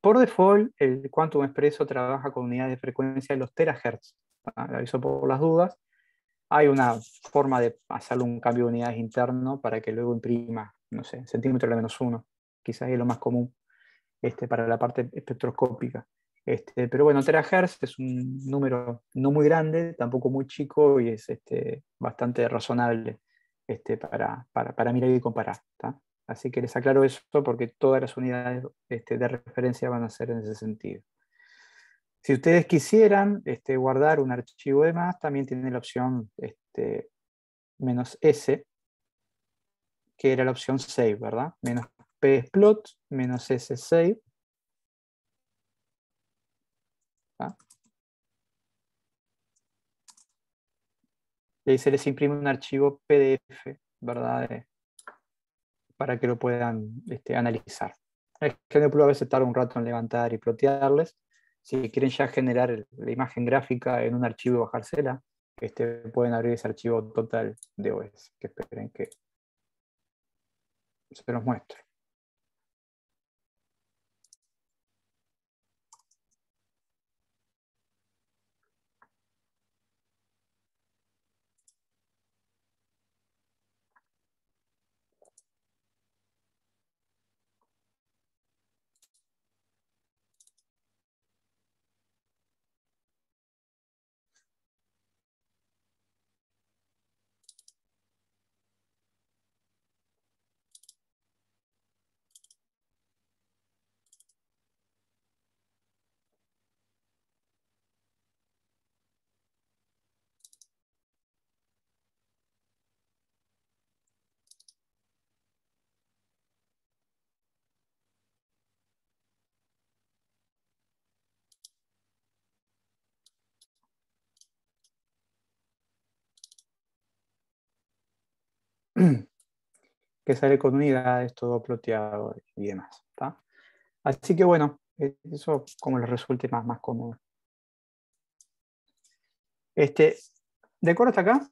Por default, el Quantum Expresso trabaja con unidades de frecuencia de los terahertz. Le aviso por las dudas. Hay una forma de hacerle un cambio de unidades interno para que luego imprima, no sé, centímetro de -1. Quizás es lo más común para la parte espectroscópica. Pero bueno, terahertz es un número no muy grande, tampoco muy chico, y es bastante razonable para mirar y comparar. ¿Tá? Así que les aclaro eso porque todas las unidades de referencia van a ser en ese sentido. Si ustedes quisieran guardar un archivo de más, también tienen la opción "-s", que era la opción save, ¿verdad? "-p-plot", "-s save". ¿Ah? Y ahí se les imprime un archivo PDF, ¿verdad? Para que lo puedan analizar. El GNU a veces tarda un rato en levantar y plotearles. Si quieren ya generar la imagen gráfica en un archivo y bajársela, pueden abrir ese archivo total de OS, que esperen que se los muestro. Que sale con unidades, todo ploteado y demás. ¿Tá? Así que bueno, eso como les resulte más cómodo. ¿De acuerdo hasta acá?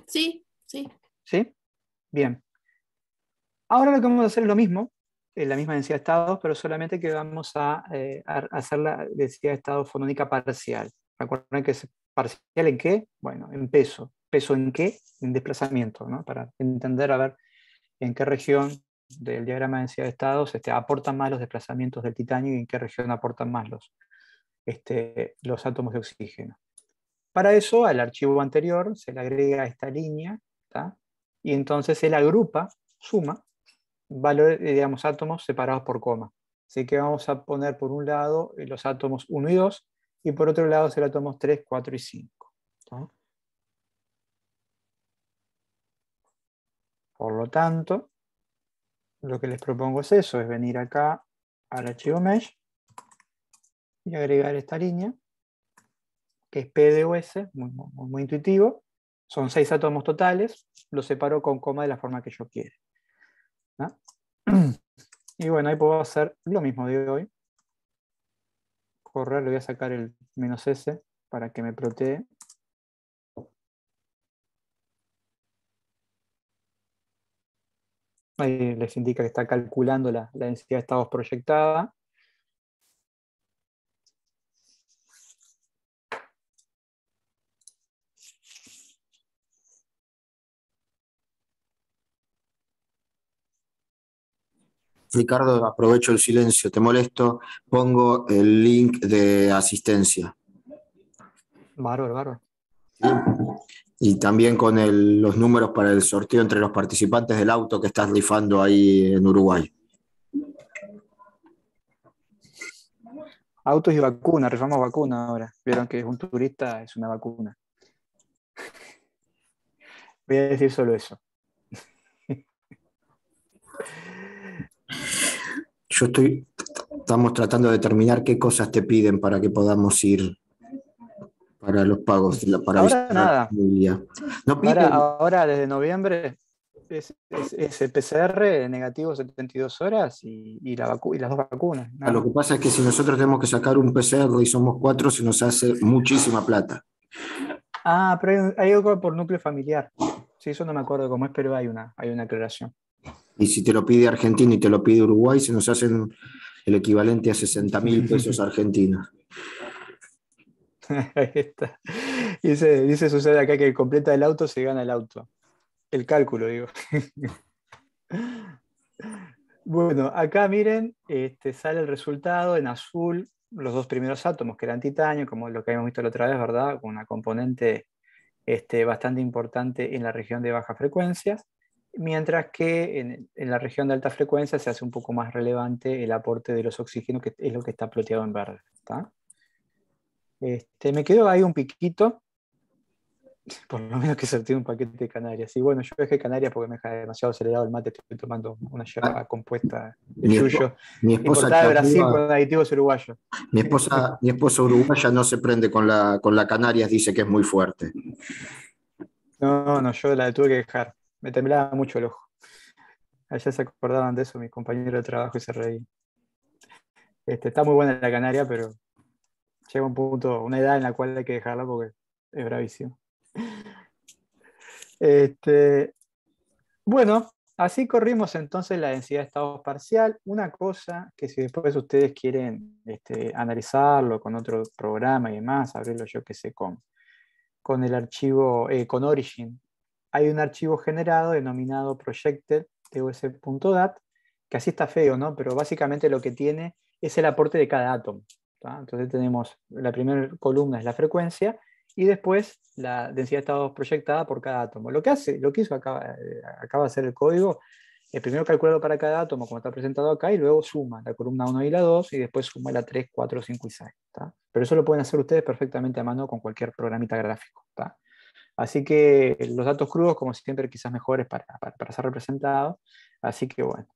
Sí, sí. ¿Sí? Bien. Ahora lo que vamos a hacer es lo mismo, la misma densidad de estados, pero solamente que vamos a hacer la densidad de estado fonónica parcial. ¿Recuerdan que es parcial en qué? Bueno, en peso. ¿Peso en qué? En desplazamiento, ¿no? Para entender a ver en qué región del diagrama de densidad de estados aportan más los desplazamientos del titanio y en qué región aportan más los átomos de oxígeno. Para eso, al archivo anterior se le agrega esta línea, ¿tá? Y entonces él agrupa, suma, valores, digamos, átomos separados por coma. Así que vamos a poner por un lado los átomos 1 y 2, y por otro lado los átomos 3, 4 y 5. ¿Tá? Por lo tanto, lo que les propongo es eso, es venir acá al archivo mesh y agregar esta línea, que es PDOS, muy intuitivo. Son 6 átomos totales, los separo con coma de la forma que yo quiera, ¿no? Y bueno, ahí puedo hacer lo mismo de hoy. Correr, le voy a sacar el "-s" para que me plotee. Ahí les indica que está calculando la densidad de estados proyectada. Ricardo, aprovecho el silencio, te molesto, pongo el link de asistencia. Bárbaro, bárbaro. ¿Sí? Y también con los números para el sorteo entre los participantes del auto que estás rifando ahí en Uruguay. Autos y vacunas, rifamos vacunas ahora. Vieron que un turista es una vacuna. Voy a decir solo eso. Estamos tratando de determinar qué cosas te piden para que podamos ir para los pagos, para ahora nada. No piden. Ahora desde noviembre es el PCR negativo 72 horas y las 2 vacunas. Lo que pasa es que si nosotros tenemos que sacar un PCR y somos 4, se nos hace muchísima plata. Ah, pero hay algo por núcleo familiar. Sí, eso no me acuerdo cómo es, pero hay una aclaración. Y si te lo pide Argentina y te lo pide Uruguay, se nos hacen el equivalente a 60.000 pesos argentinos. Ahí está. Dice sucede acá que completa el auto, se gana el auto. El cálculo, digo. Bueno, acá miren, sale el resultado en azul, los 2 primeros átomos, que eran titanio, como lo que habíamos visto la otra vez, ¿verdad? Con una componente bastante importante en la región de bajas frecuencias, mientras que en la región de alta frecuencia se hace un poco más relevante el aporte de los oxígenos, que es lo que está ploteado en verde. ¿Está? Me quedó ahí un piquito, por lo menos que sorteé un paquete de Canarias. Y bueno, yo dejé Canarias porque me deja demasiado acelerado el mate, estoy tomando una yerba compuesta de yuyo, importada de Brasil con aditivos uruguayos. Mi esposa uruguaya no se prende con la Canarias, dice que es muy fuerte. No, yo la tuve que dejar, me temblaba mucho el ojo. Allá se acordaban de eso mis compañeros de trabajo y se reían. Está muy buena la Canaria, pero llega un punto, una edad en la cual hay que dejarla porque es bravísimo. Bueno, así corrimos entonces la densidad de estados parcial. Una cosa que si después ustedes quieren analizarlo con otro programa y demás, abrirlo yo que sé con el archivo, con Origin, hay un archivo generado denominado projected.dos.dat, que así está feo, ¿no? Pero básicamente lo que tiene es el aporte de cada átomo. ¿tá? Entonces tenemos la primera columna es la frecuencia y después la densidad de estados proyectada por cada átomo. Lo que hizo acaba de hacer el código, primero calcularlo para cada átomo como está presentado acá y luego suma la columna 1 y la 2 y después suma la 3, 4, 5 y 6. ¿tá? Pero eso lo pueden hacer ustedes perfectamente a mano con cualquier programita gráfico. ¿tá? Así que los datos crudos, como siempre, quizás mejores para ser representados. Así que bueno,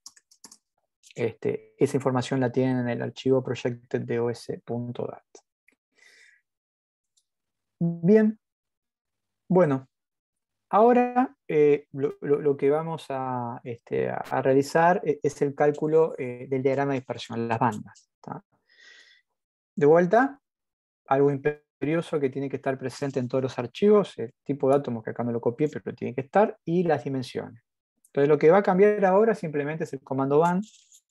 esa información la tienen en el archivo projected.dos.dat. Bien, bueno, ahora lo que vamos a realizar es el cálculo del diagrama de dispersión, las bandas. ¿tá? De vuelta, algo imperioso que tiene que estar presente en todos los archivos, el tipo de átomo, que acá no lo copié, pero tiene que estar, y las dimensiones. Entonces lo que va a cambiar ahora simplemente es el comando band,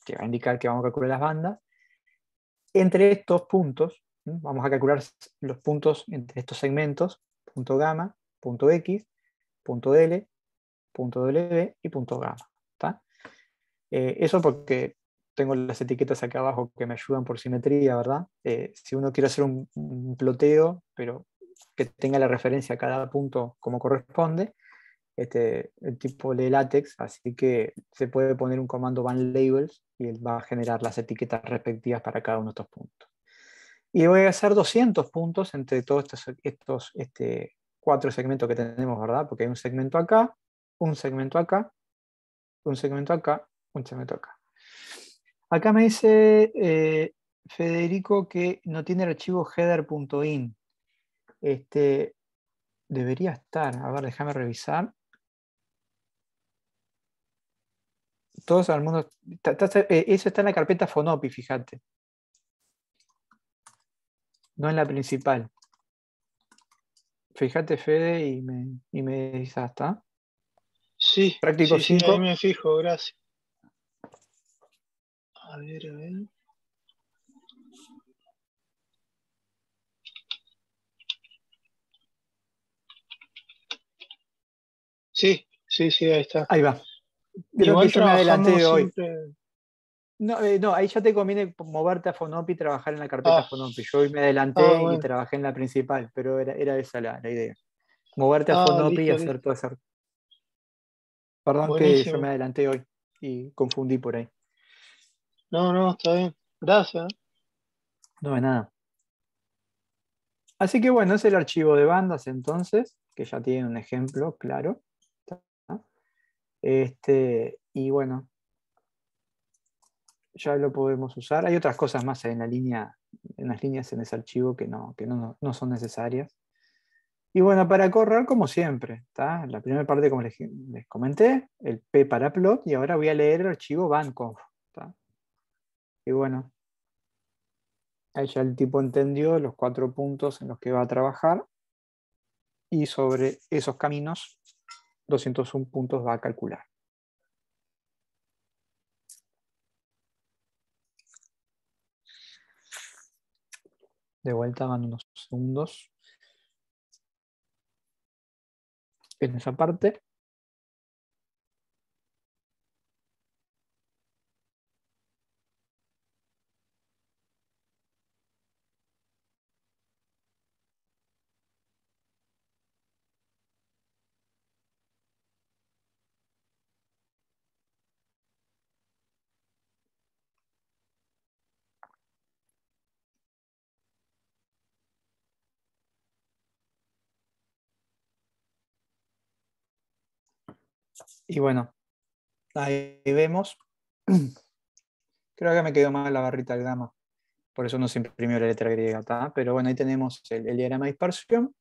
que va a indicar que vamos a calcular las bandas. Entre estos puntos, vamos a calcular los puntos entre estos segmentos, punto gamma, punto X, punto L, punto W y punto gamma. ¿tá? Eso porque tengo las etiquetas acá abajo que me ayudan por simetría, ¿verdad? Si uno quiere hacer un ploteo, pero que tenga la referencia a cada punto como corresponde, el tipo lee LaTeX, así que se puede poner un comando band labels y él va a generar las etiquetas respectivas para cada uno de estos puntos. Y voy a hacer 200 puntos entre todos estos 4 segmentos que tenemos, ¿verdad? Porque hay un segmento acá, un segmento acá, un segmento acá, un segmento acá. Acá me dice Federico que no tiene el archivo header.in. Debería estar. A ver, déjame revisar. Todos al mundo. Eso está en la carpeta Fonopi, fíjate. No en la principal. Fíjate, Fede, y me dices, ¿está? Sí, Práctico sí, 5. ahí me fijo, gracias. A ver, a ver. Sí, ahí está. Ahí va. Creo Igual que yo me adelanté de trabajamos hoy. siempre. No, ahí ya te conviene moverte a Fonopi y trabajar en la carpeta Fonopi. Yo hoy me adelanté y bueno. trabajé en la principal, pero era esa la idea. Moverte a Fonopi y hacer todo eso. Perdón que yo me adelanté hoy y confundí por ahí. No, está bien. Gracias. No de nada. Así que bueno, es el archivo de bandas entonces, que ya tiene un ejemplo claro. Y bueno, ya lo podemos usar. Hay otras cosas más en la línea, en las líneas en ese archivo que no son necesarias. Y bueno, para correr, como siempre, ¿tá? La primera parte, como les comenté, el P para plot, y ahora voy a leer el archivo banconf. ¿Tá? Y bueno, ahí ya el tipo entendió los 4 puntos en los que va a trabajar, y sobre esos caminos, 201 puntos va a calcular. De vuelta van unos segundos en esa parte. Y bueno, ahí vemos. Creo que me quedó mal la barrita de gamma. Por eso no se imprimió la letra griega. ¿tá? Pero bueno, ahí tenemos el diagrama de dispersión.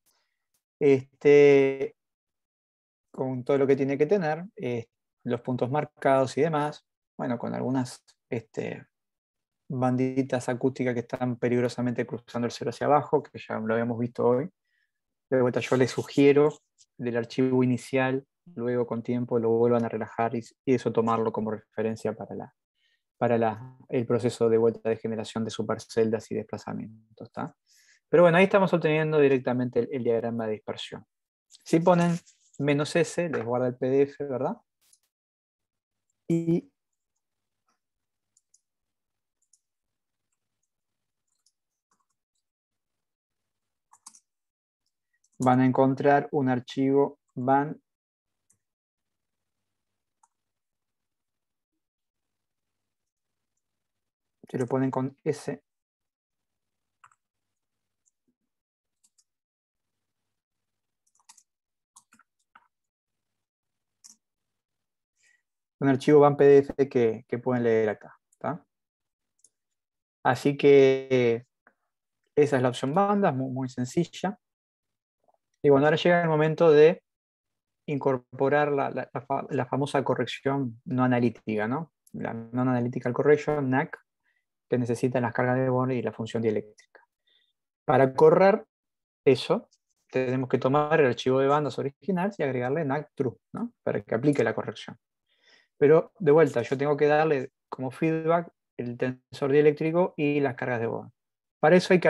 Con todo lo que tiene que tener. Los puntos marcados y demás. Bueno, con algunas banditas acústicas que están peligrosamente cruzando el cero hacia abajo, que ya lo habíamos visto hoy. De vuelta yo les sugiero del archivo inicial, luego con tiempo lo vuelvan a relajar y eso tomarlo como referencia para el proceso de vuelta de generación de superceldas y desplazamientos. ¿tá? Pero bueno, ahí estamos obteniendo directamente el diagrama de dispersión. Si ponen -S, les guarda el PDF, ¿verdad? Y van a encontrar un archivo ban se lo ponen con S. Un archivo ban PDF que pueden leer acá. ¿tá? Así que esa es la opción bandas, muy, muy sencilla. Y bueno, ahora llega el momento de incorporar la famosa corrección no analítica, ¿no? La Non-Analytical Correction, NAC, que necesitan las cargas de Born y la función dieléctrica. Para correr eso, tenemos que tomar el archivo de bandas original y agregarle NAC true, ¿no? Para que aplique la corrección. Pero de vuelta, yo tengo que darle como feedback el tensor dieléctrico y las cargas de Born. Para eso hay que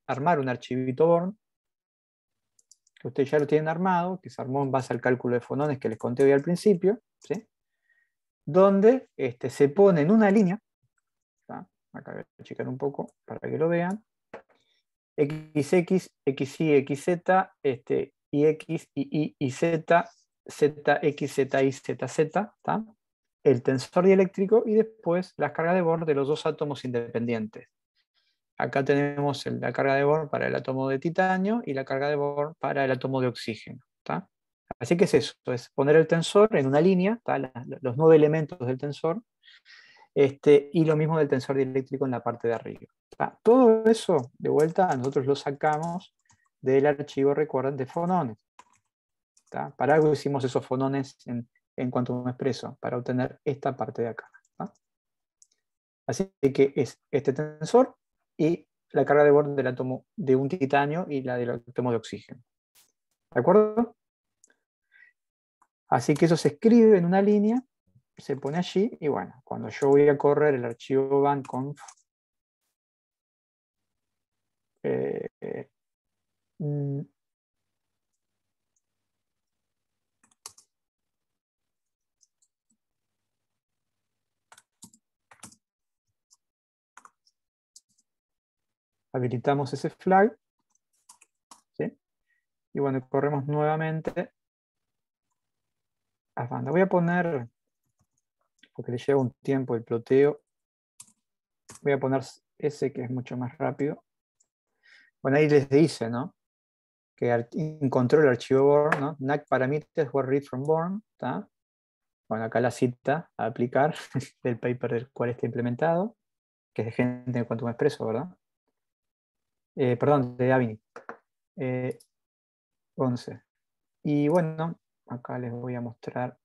armar un archivito Born, que ustedes ya lo tienen armado, que se armó en base al cálculo de fonones que les conté hoy al principio, ¿sí? Donde se pone en una línea, ¿tá? Acá voy a checar un poco para que lo vean, XX, XY, XZ, y X, Y, y Z, ZX, ZY, ZZ, ¿tá? El tensor dieléctrico y después las cargas de Born de los dos átomos independientes. Acá tenemos la carga de Born para el átomo de titanio y la carga de Born para el átomo de oxígeno. ¿tá? Así que es eso, es poner el tensor en una línea, los 9 elementos del tensor, Y lo mismo del tensor dieléctrico en la parte de arriba. Todo eso, de vuelta, nosotros lo sacamos del archivo, recuerden, de fonones. Para algo hicimos esos fonones en Quantum Expresso, para obtener esta parte de acá. Así que es este tensor y la carga de Born del átomo de un titanio y la del átomo de oxígeno. ¿De acuerdo? Así que eso se escribe en una línea, se pone allí, y bueno, cuando yo voy a correr el archivo bandconf, habilitamos ese flag, ¿sí? Y bueno, corremos nuevamente las bandas. Voy a poner, porque le lleva un tiempo el ploteo, voy a poner ese que es mucho más rápido. Bueno, ahí les dice, ¿no? Que encontró el archivo Born, ¿no? NAC parameters were read from Born, ¿tá? Bueno, acá la cita a aplicar del paper del cual está implementado, que es de gente de Quantum Expresso, ¿verdad? Perdón, de Avini. 11. Y bueno, acá les voy a mostrar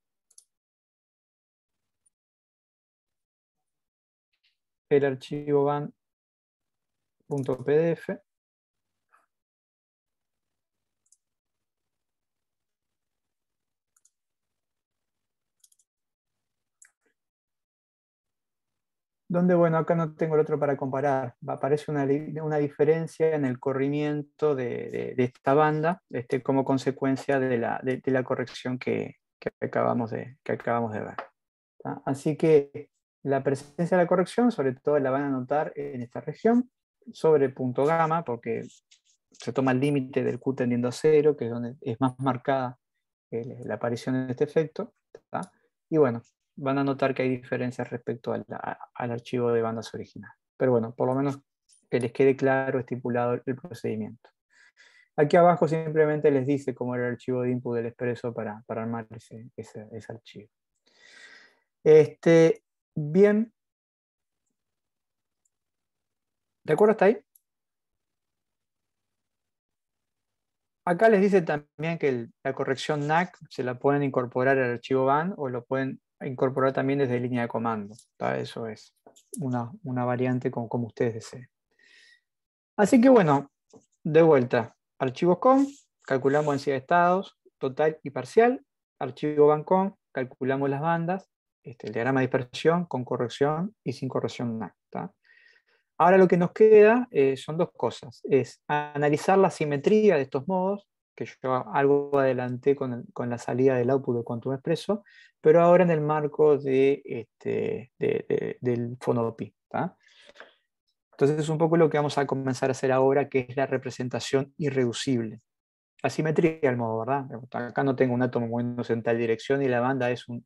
el archivo van.pdf. Donde, bueno, acá no tengo el otro para comparar. Aparece una diferencia en el corrimiento de esta banda como consecuencia de la corrección que acabamos de ver. ¿Tá? Así que la presencia de la corrección, sobre todo la van a notar en esta región, sobre punto gamma, porque se toma el límite del Q tendiendo a 0, que es donde es más marcada la aparición de este efecto. ¿Tá? Y bueno, van a notar que hay diferencias respecto al archivo de bandas original. Pero bueno, por lo menos que les quede claro, estipulado el procedimiento. Aquí abajo simplemente les dice cómo era el archivo de input del Expresso para armar ese archivo. Bien. ¿De acuerdo hasta ahí? Acá les dice también que la corrección NAC se la pueden incorporar al archivo van o lo pueden incorporar también desde línea de comando. ¿Tá? Eso es una variante como ustedes deseen. Así que bueno, de vuelta, archivos con, calculamos densidad de estados, total y parcial. Archivo van con, calculamos las bandas, el diagrama de dispersión con corrección y sin corrección NAC. ¿Tá? Ahora lo que nos queda son dos cosas. Es analizar la simetría de estos modos, que yo algo adelanté con la salida del output de Quantum Expresso, pero ahora en el marco del Fonopi. ¿Tá? Entonces es un poco lo que vamos a comenzar a hacer ahora, que es la representación irreducible. Asimetría del modo, ¿verdad? Acá no tengo un átomo moviéndose en tal dirección y la banda es un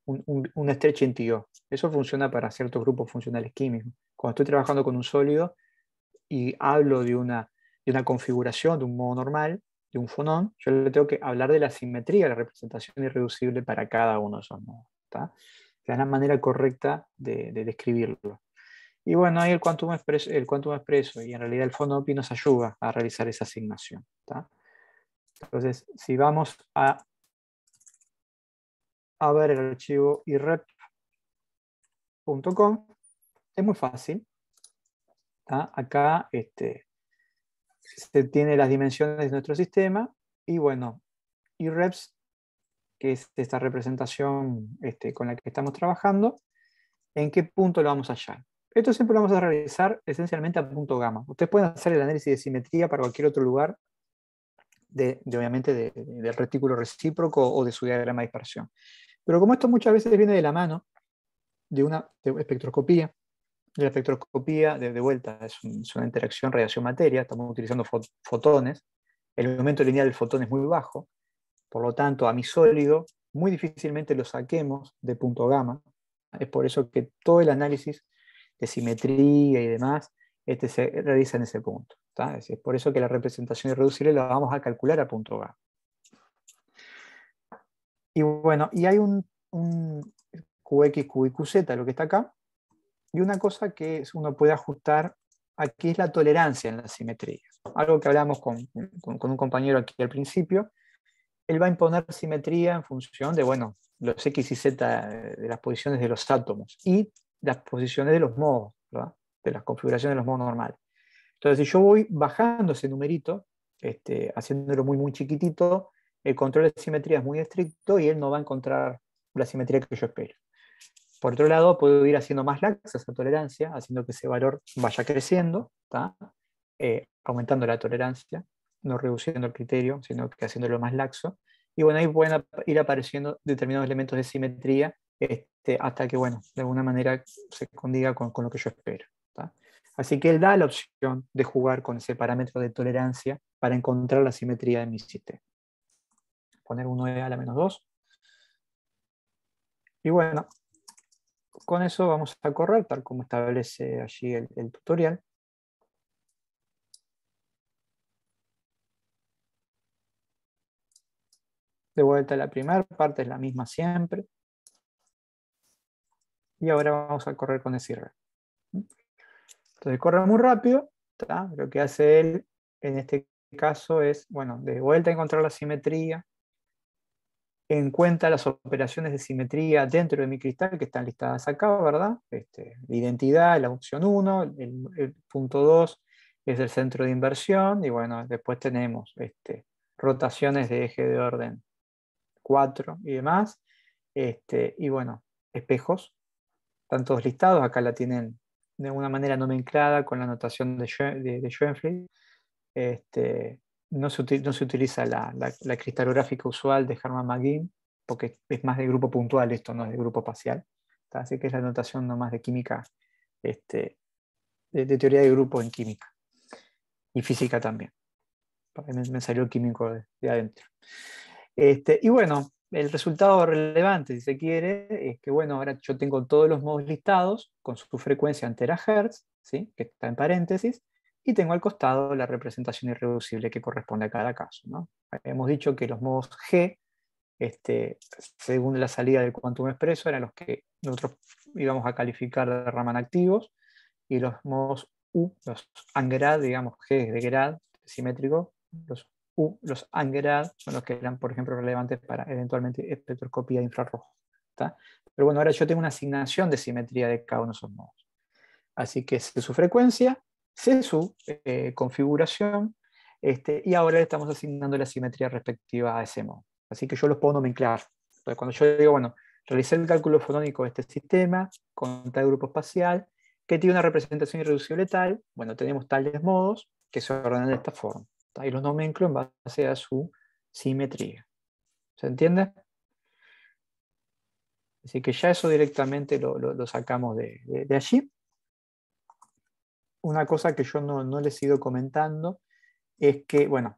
stretching TO. Eso funciona para ciertos grupos funcionales químicos. Cuando estoy trabajando con un sólido y hablo de una configuración, de un modo normal, de un fonón, yo le tengo que hablar de la simetría, la representación irreducible para cada uno de esos modos. ¿Tá? Es la manera correcta de describirlo. Y bueno, ahí el Quantum Expresso y en realidad el Fonopi nos ayuda a realizar esa asignación. ¿Tá? Entonces, si vamos a ver el archivo irrep.com, es muy fácil. ¿Tá? Acá se tiene las dimensiones de nuestro sistema y bueno, irreps, que es esta representación con la que estamos trabajando, ¿en qué punto lo vamos a hallar? Esto siempre lo vamos a realizar esencialmente a punto gamma. Ustedes pueden hacer el análisis de simetría para cualquier otro lugar, obviamente del retículo recíproco o de su diagrama de dispersión. Pero como esto muchas veces viene de la mano de una espectroscopía, la espectroscopía, de vuelta, es una interacción radiación-materia, estamos utilizando fotones, el momento lineal del fotón es muy bajo, por lo tanto a mi sólido muy difícilmente lo saquemos de punto gamma. Es por eso que todo el análisis de simetría y demás se realiza en ese punto. ¿Tá? Es por eso que la representación irreducible la vamos a calcular a punto gamma. Y bueno, y hay un QX, QY, QZ, lo que está acá, Y una cosa que uno puede ajustar aquí es la tolerancia en la simetría. Algo que hablamos con un compañero aquí al principio. Él va a imponer simetría en función de, bueno, los X y Z de las posiciones de los átomos y las posiciones de los modos, ¿verdad? De las configuraciones de los modos normales. Entonces, si yo voy bajando ese numerito, haciéndolo muy, muy chiquitito, el control de simetría es muy estricto y él no va a encontrar la simetría que yo espero. Por otro lado, puedo ir haciendo más laxa esa tolerancia, haciendo que ese valor vaya creciendo, aumentando la tolerancia, no reduciendo el criterio, sino que haciéndolo más laxo. Y bueno, ahí pueden ir apareciendo determinados elementos de simetría hasta que, bueno, de alguna manera se condiga con lo que yo espero. ¿Tá? Así que él da la opción de jugar con ese parámetro de tolerancia para encontrar la simetría de mi sistema. Poner un 9 a la menos 2. Y bueno, con eso vamos a correr, tal como establece allí el tutorial. De vuelta a la primera parte, es la misma siempre. Y ahora vamos a correr con ese error. Entonces corre muy rápido. ¿Tá? Lo que hace él en este caso es, bueno, de vuelta a encontrar la simetría, en cuenta las operaciones de simetría dentro de mi cristal que están listadas acá, ¿verdad? Identidad, la opción 1, el punto 2 es el centro de inversión, y bueno, después tenemos rotaciones de eje de orden 4 y demás, y bueno, espejos, están todos listados, acá la tienen de una manera nomenclada con la notación de Schoenfeld. No se utiliza la cristalográfica usual de Hermann Magin, porque es más de grupo puntual esto, no es de grupo espacial. Así que es la notación nomás de química, de teoría de grupos en química. Y física también. Me salió el químico de adentro. Y bueno, el resultado relevante, si se quiere, es que bueno, ahora yo tengo todos los modos listados con su frecuencia en terahertz, ¿sí? Que está en paréntesis, y tengo al costado la representación irreducible que corresponde a cada caso, ¿no? Hemos dicho que los modos G, según la salida del quantum expreso, eran los que nosotros íbamos a calificar de Raman activos, y los modos U, los angrad, digamos, G de grad, simétrico, los U, los angrad, son los que eran, por ejemplo, relevantes para eventualmente espectroscopía de infrarrojo. ¿Tá? Pero bueno, ahora yo tengo una asignación de simetría de cada uno de esos modos. Así que sé su frecuencia, sé su configuración, y ahora le estamos asignando la simetría respectiva a ese modo. Así que yo los puedo nomenclar. Entonces, cuando yo digo, bueno, realicé el cálculo fonónico de este sistema con tal grupo espacial, que tiene una representación irreducible tal, bueno, tenemos tales modos que se ordenan de esta forma. ¿Tá? Y los nomenclo en base a su simetría. ¿Se entiende? Así que ya eso directamente lo sacamos de allí. Una cosa que yo no les he ido comentando es que, bueno,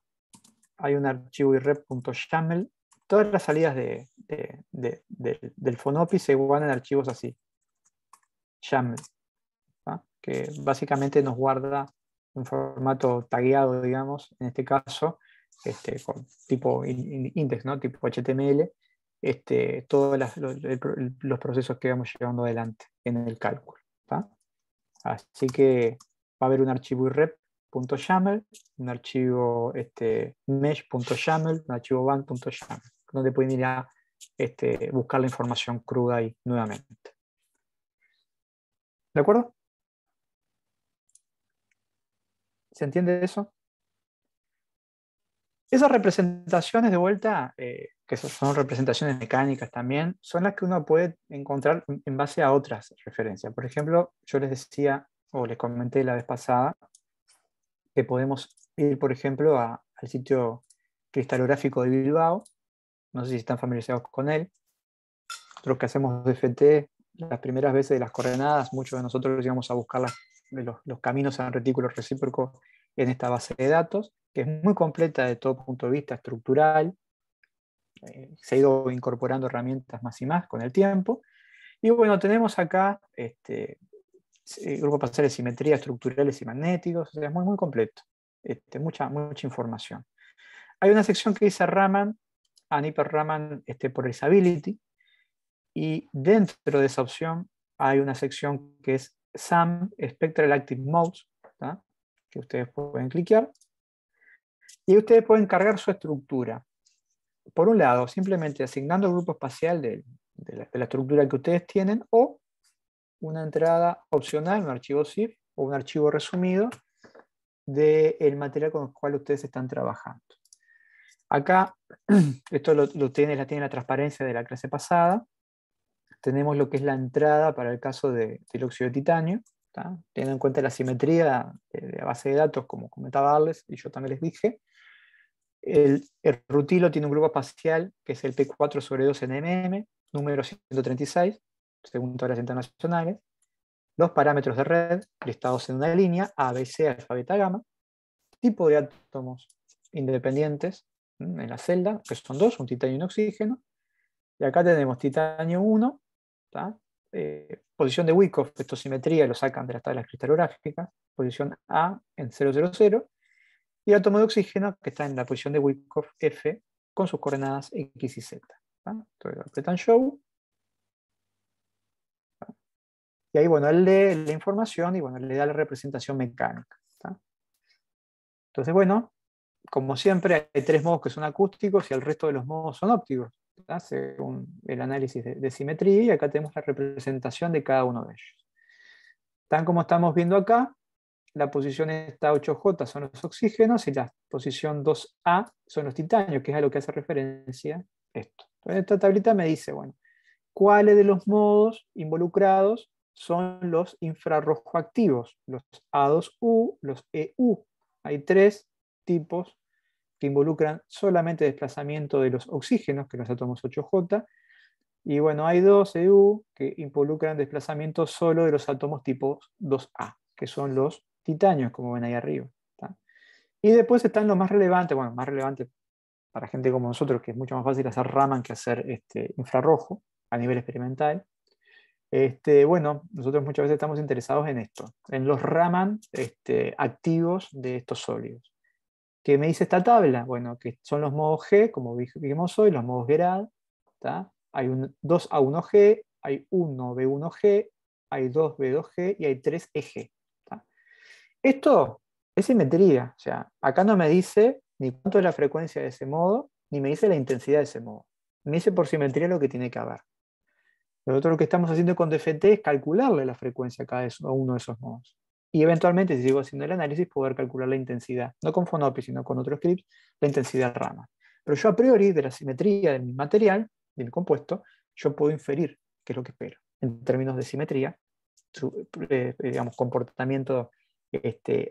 hay un archivo irrep.yaml. Todas las salidas del Fonopi se guardan en archivos así. YAML. ¿tá? Que básicamente nos guarda un formato tagueado, digamos, en este caso, con tipo index, ¿no? Tipo HTML, todos los procesos que vamos llevando adelante en el cálculo. ¿tá? Así que va a haber un archivo irrep.yaml, un archivo mesh.yaml, un archivo band.yaml, donde pueden ir a buscar la información cruda ahí nuevamente. ¿De acuerdo? ¿Se entiende eso? Esas representaciones de vuelta, que son representaciones mecánicas también, son las que uno puede encontrar en base a otras referencias. Por ejemplo, yo les decía, o les comenté la vez pasada, que podemos ir, por ejemplo, al sitio cristalográfico de Bilbao. No sé si están familiarizados con él. Nosotros que hacemos DFT, las primeras veces de las coordenadas, muchos de nosotros íbamos a buscar los caminos en retículo recíproco en esta base de datos, que es muy completa de todo punto de vista estructural. Se ha ido incorporando herramientas más y más con el tiempo. Y bueno, tenemos acá grupos parciales de simetría, estructurales y magnéticos, o sea, es muy, muy completo. Mucha información. Hay una sección que dice Raman, Hyper-Raman Polarizability, y dentro de esa opción hay una sección que es SAM, Spectral Active Modes, ¿tá? Que ustedes pueden cliquear. Y ustedes pueden cargar su estructura. Por un lado, simplemente asignando el grupo espacial de la estructura que ustedes tienen, o una entrada opcional, un archivo ZIF o un archivo resumido del material con el cual ustedes están trabajando. Acá, esto la tiene la transparencia de la clase pasada. Tenemos lo que es la entrada para el caso del óxido de titanio, ¿tá? Teniendo en cuenta la simetría de la base de datos, como comentaba Arles, y yo también les dije. El rutilo tiene un grupo espacial que es el P4/2 NMM, número 136, según tablas internacionales. Los parámetros de red, listados en una línea, A, B, C, alfa, beta, gamma. Tipo de átomos independientes en la celda, que son dos, un titanio y un oxígeno. Y acá tenemos titanio 1, ¿tá? Posición de Wyckoff, esto simetría, lo sacan de las tablas cristalográficas, posición A en 000, y el átomo de oxígeno que está en la posición de Wyckoff F con sus coordenadas X y Z. ¿Tá? Entonces apretan Show. ¿tá? Y ahí, bueno, él lee la información y, bueno, le da la representación mecánica. ¿tá? Entonces, bueno, como siempre, hay tres modos que son acústicos y el resto de los modos son ópticos, ¿tá? Según el análisis de simetría, y acá tenemos la representación de cada uno de ellos. Tan como estamos viendo acá, la posición esta 8J son los oxígenos y la posición 2A son los titanios, que es a lo que hace referencia esto. Entonces, esta tablita me dice, bueno, cuáles de los modos involucrados son los infrarrojoactivos, los A2U, los EU. Hay tres tipos que involucran solamente desplazamiento de los oxígenos, que son los átomos 8J, y bueno, hay dos EU que involucran desplazamiento solo de los átomos tipo 2A, que son los titanios, como ven ahí arriba. ¿tá? Y después están los más relevantes, bueno, más relevantes para gente como nosotros, que es mucho más fácil hacer Raman que hacer infrarrojo a nivel experimental. Bueno, nosotros muchas veces estamos interesados en esto, en los Raman activos de estos sólidos. ¿Qué me dice esta tabla? Bueno, que son los modos G, como vimos hoy, los modos Gerard. ¿tá? Hay un 2A1G, hay 1B1G, hay 2B2G y hay 3EG. ¿tá? Esto es simetría. O sea, acá no me dice ni cuánto es la frecuencia de ese modo, ni me dice la intensidad de ese modo. Me dice por simetría lo que tiene que haber. Nosotros lo que estamos haciendo con DFT es calcularle la frecuencia a cada uno de esos modos. Y eventualmente, si sigo haciendo el análisis, poder calcular la intensidad, no con Fonopi, sino con otros scripts, la intensidad Raman. Pero yo a priori, de la simetría de mi material, de mi compuesto, yo puedo inferir qué es lo que espero, en términos de simetría, su digamos, comportamiento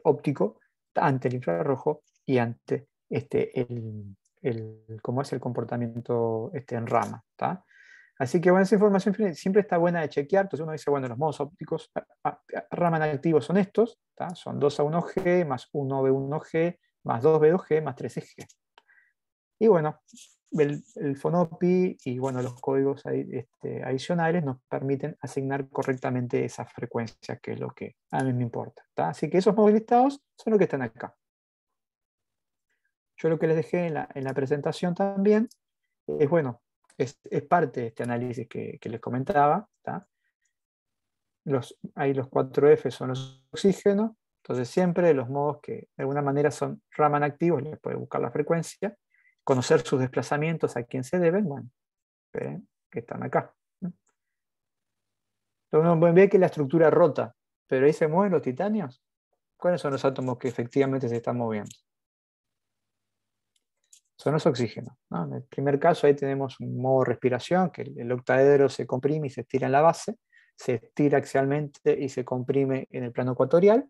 óptico ante el infrarrojo y ante cómo es el comportamiento en rama. ¿tá? Así que bueno, esa información siempre está buena de chequear. Entonces uno dice, bueno, los modos ópticos Raman activos son estos, ¿tá? Son 2A1G más 1B1G más 2B2G más 3EG. Y bueno, el Fonopi y bueno, los códigos adicionales nos permiten asignar correctamente esa frecuencia, que es lo que a mí me importa. ¿tá? Así que esos modos listados son los que están acá. Yo lo que les dejé en la presentación también es, bueno, es parte de este análisis que les comentaba. ¿tá? Ahí los 4F son los oxígenos, entonces siempre los modos que de alguna manera son Raman activos, les puede buscar la frecuencia, conocer sus desplazamientos, a quién se deben, bueno, que están acá. Entonces uno ve que la estructura es rota, pero ahí se mueven los titanios. ¿Cuáles son los átomos que efectivamente se están moviendo? Son los oxígenos. ¿no? En el primer caso ahí tenemos un modo respiración, que el octaedro se comprime y se estira en la base, se estira axialmente y se comprime en el plano ecuatorial.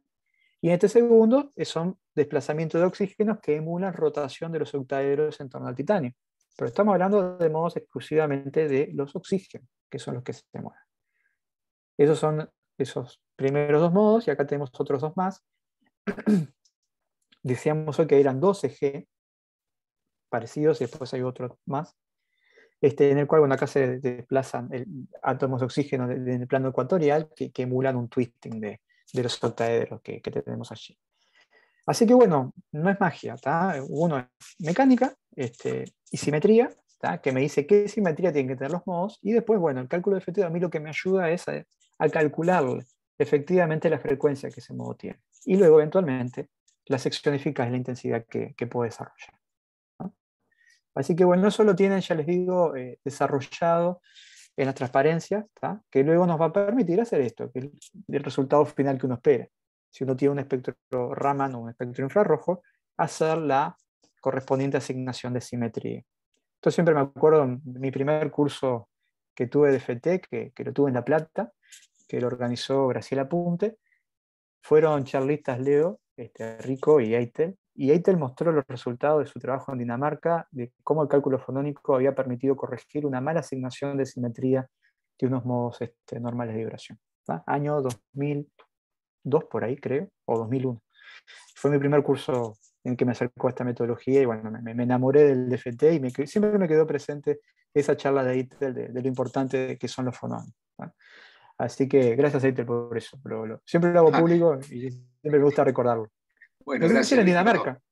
Y en este segundo son desplazamientos de oxígenos que emulan rotación de los octaedros en torno al titanio. Pero estamos hablando de modos exclusivamente de los oxígenos, que son los que se mueven. Esos son esos primeros dos modos, y acá tenemos otros dos más. Decíamos hoy que eran 12G parecidos, y después hay otro más, en el cual, bueno, acá se desplazan átomos de oxígeno en el plano ecuatorial que emulan un twisting de los octaedros que tenemos allí. Así que bueno, no es magia, ¿tá? Uno es mecánica y simetría, ¿tá? Que me dice qué simetría tienen que tener los modos, y después, bueno, el cálculo de FT a mí lo que me ayuda es a calcular efectivamente la frecuencia que ese modo tiene. Y luego, eventualmente, la sección eficaz es la intensidad que puede desarrollar, ¿no? Así que bueno, eso lo tienen, ya les digo, desarrollado en las transparencias, ¿tá? Que luego nos va a permitir hacer esto, que es el resultado final que uno espera. Si uno tiene un espectro Raman o un espectro infrarrojo, hacer la correspondiente asignación de simetría. Entonces siempre me acuerdo de mi primer curso que tuve de FT, que lo tuve en La Plata, que lo organizó Graciela Punte. Fueron charlistas Leo, Rico y Eitel mostró los resultados de su trabajo en Dinamarca, de cómo el cálculo fonónico había permitido corregir una mala asignación de simetría de unos modos normales de vibración. ¿Va? Año 2002 por ahí, creo, o 2001. Fue mi primer curso en que me acercó a esta metodología y bueno, me enamoré del DFT y siempre me quedó presente esa charla de Eitel de lo importante que son los fonones, ¿va? Así que gracias a Eitel por eso. Siempre lo hago público y siempre me gusta recordarlo. Bueno, No sé si era gracias, en Ricardo. Dinamarca.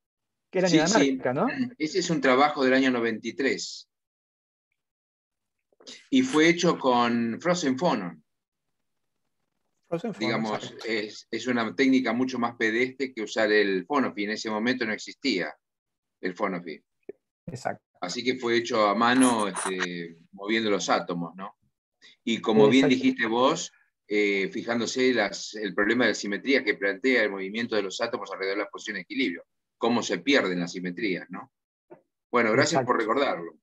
Que era en Sí, Dinamarca, ¿no? Ese es un trabajo del año 93. Y fue hecho con Frozen Phonon. Digamos, es una técnica mucho más pedestre que usar el Phonopy. En ese momento no existía el Phonopy. Exacto. Así que fue hecho a mano, moviendo los átomos, ¿no? Y como bien dijiste vos, fijándose el problema de la simetría que plantea el movimiento de los átomos alrededor de la posición de equilibrio, cómo se pierden las simetrías, ¿no? Bueno, gracias por recordarlo.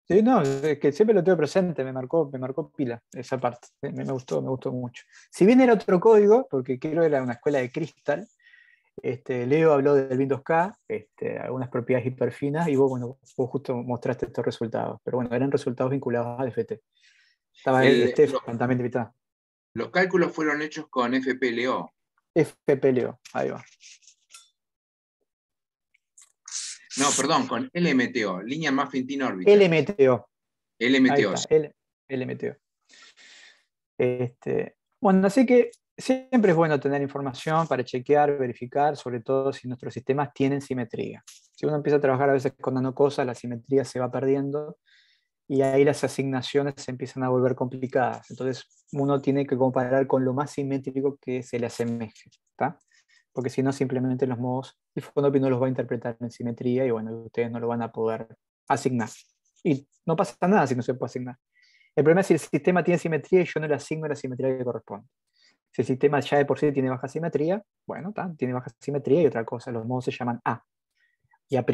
Sí, no, es que siempre lo tengo presente, me marcó pila esa parte, me gustó mucho. Si bien era otro código, porque creo que era una escuela de Crystal, Leo habló del Windows K, algunas propiedades hiperfinas, y vos justo mostraste estos resultados, pero bueno, eran resultados vinculados a DFT. Estaba Stefan también invitado. Los cálculos fueron hechos con FPLO. FPLO, ahí va. No, perdón, con LMTO, Linear Muffin Orbiter. LMTO. LMTO. LMTO. Bueno, así que siempre es bueno tener información para chequear, verificar, sobre todo si nuestros sistemas tienen simetría. Si uno empieza a trabajar a veces con nanocosas, la simetría se va perdiendo y ahí las asignaciones se empiezan a volver complicadas. Entonces uno tiene que comparar con lo más simétrico que se le asemeje, ¿tá? Porque si no, simplemente los modos, el Phonopy no los va a interpretar en simetría y bueno, ustedes no lo van a poder asignar. Y no pasa nada si no se puede asignar. El problema es si el sistema tiene simetría y yo no le asigno la simetría que corresponde. Si el sistema ya de por sí tiene baja simetría, bueno, tiene baja simetría y otra cosa, los modos se llaman A y A'.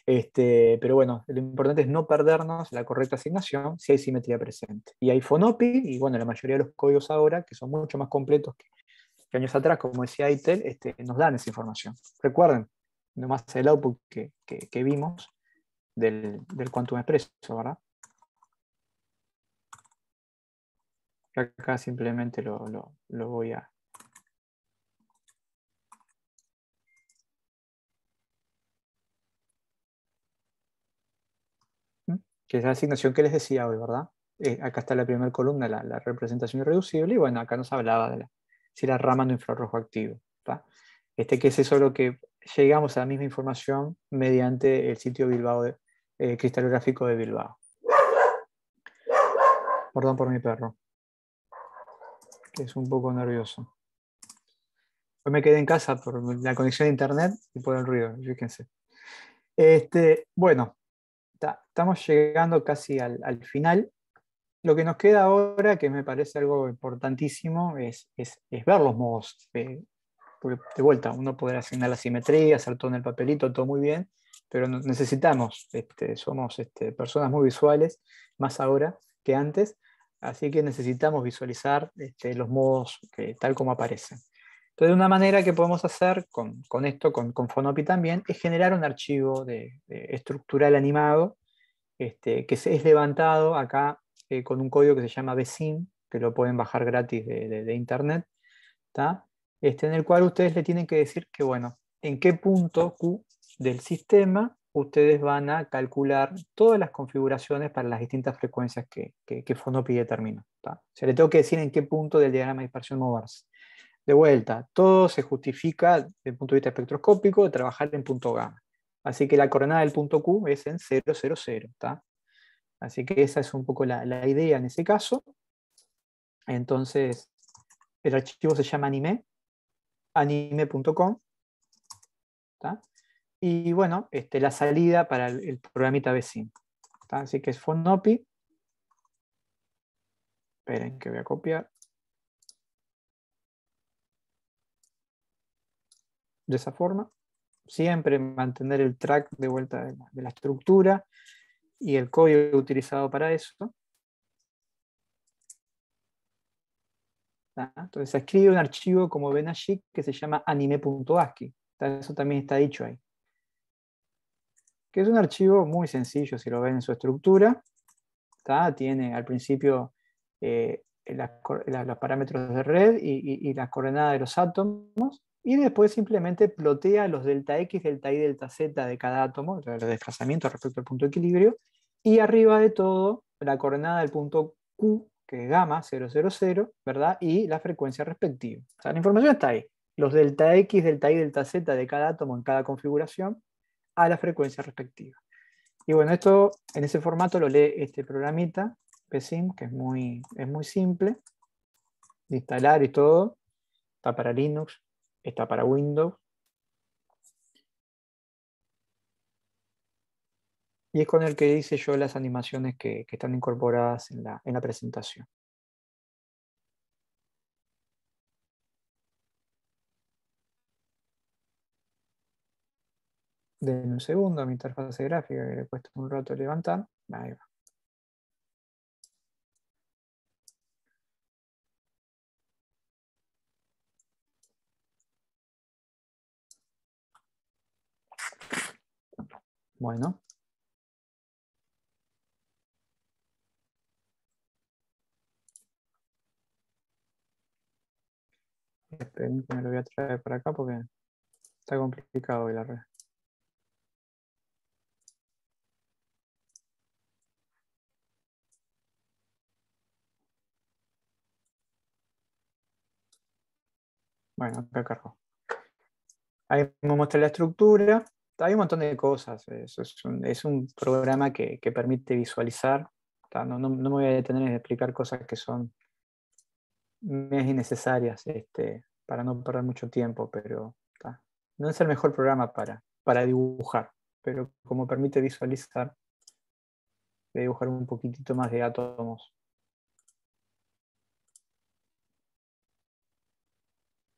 Pero bueno, lo importante es no perdernos la correcta asignación si hay simetría presente. Y hay Phonopy, y bueno, la mayoría de los códigos ahora, que son mucho más completos que años atrás, como decía Eitel, nos dan esa información. Recuerden, nomás el output que vimos del Quantum Expresso, ¿verdad? Acá simplemente lo voy a... Que es la asignación que les decía hoy, ¿verdad? Acá está la primera columna, la representación irreducible, y bueno, acá nos hablaba de si era Raman o infrarrojo activo, ¿tá? Que es eso lo que llegamos a la misma información mediante el sitio Bilbao cristalográfico de Bilbao. Perdón por mi perro, que es un poco nervioso. Hoy me quedé en casa por la conexión a internet y por el ruido, fíjense. Bueno, estamos llegando casi al final. Lo que nos queda ahora, que me parece algo importantísimo, es ver los modos. Porque de vuelta, uno podrá asignar la simetría, hacer todo en el papelito, todo muy bien, pero necesitamos, somos personas muy visuales, más ahora que antes, así que necesitamos visualizar los modos tal como aparecen. Entonces, una manera que podemos hacer con esto, con Phonopy también, es generar un archivo de estructural animado, que es levantado acá con un código que se llama BSIM, que lo pueden bajar gratis de internet, ¿tá? En el cual ustedes le tienen que decir que, bueno, en qué punto Q del sistema ustedes van a calcular todas las configuraciones para las distintas frecuencias que Phonopy determina, ¿tá? O sea, le tengo que decir en qué punto del diagrama de dispersión moverse. De vuelta, todo se justifica desde el punto de vista espectroscópico de trabajar en punto gamma. Así que la coordenada del punto Q es en 0, 0, 0, ¿tá? Así que esa es un poco la idea en ese caso. Entonces, El archivo se llama anime.com. Y bueno, la salida para el programita BSIM. Así que es Fonopi. Esperen que voy a copiar. De esa forma. Siempre mantener el track de vuelta de la estructura y el código utilizado para eso. Entonces se escribe un archivo, como ven allí, que se llama anime.ascii. Eso también está dicho ahí. Que es un archivo muy sencillo, si lo ven en su estructura. Tiene al principio los parámetros de red y las coordenadas de los átomos, y después simplemente plotea los delta X, delta Y, delta Z de cada átomo, los desplazamientos respecto al punto de equilibrio, y arriba de todo la coordenada del punto Q, que es gamma 000, ¿verdad? Y la frecuencia respectiva. O sea, la información está ahí. Los delta X, delta Y, delta Z de cada átomo en cada configuración a la frecuencia respectiva. Y bueno, esto en ese formato lo lee este programita, BSIM, que es muy simple de instalar y todo. Está para Linux, está para Windows. Y es con el que hice yo las animaciones que están incorporadas en la presentación. Denme un segundo a mi interfaz gráfica, que le cuesta un rato levantar. Ahí va. Bueno. Esperen que me lo voy a traer para acá porque está complicado hoy la red. Bueno, acá cargo. Ahí me muestra la estructura. Hay un montón de cosas. Es un programa que permite visualizar. No me voy a detener en explicar cosas que son innecesarias para no perder mucho tiempo, pero no es el mejor programa para dibujar, pero como permite visualizar, voy a dibujar un poquitito más de átomos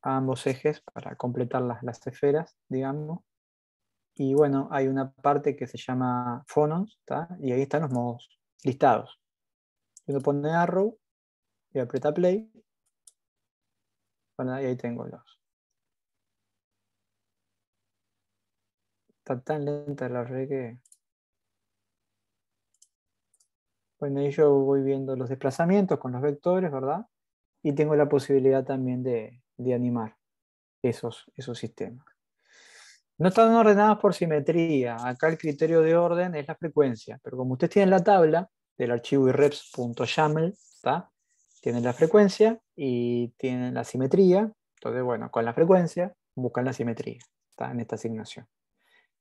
a ambos ejes para completar las esferas, digamos. Y bueno, hay una parte que se llama phonons, y ahí están los modos listados. Uno pone arrow y aprieta play. Bueno, y ahí tengo los. Está tan lenta la red que... Bueno, ahí yo voy viendo los desplazamientos con los vectores, ¿verdad? Y tengo la posibilidad también de animar esos sistemas. No están ordenados por simetría. Acá el criterio de orden es la frecuencia. Pero como ustedes tienen la tabla del archivo ireps.yaml, tienen la frecuencia y tienen la simetría. Entonces, bueno, con la frecuencia buscan la simetría en esta asignación.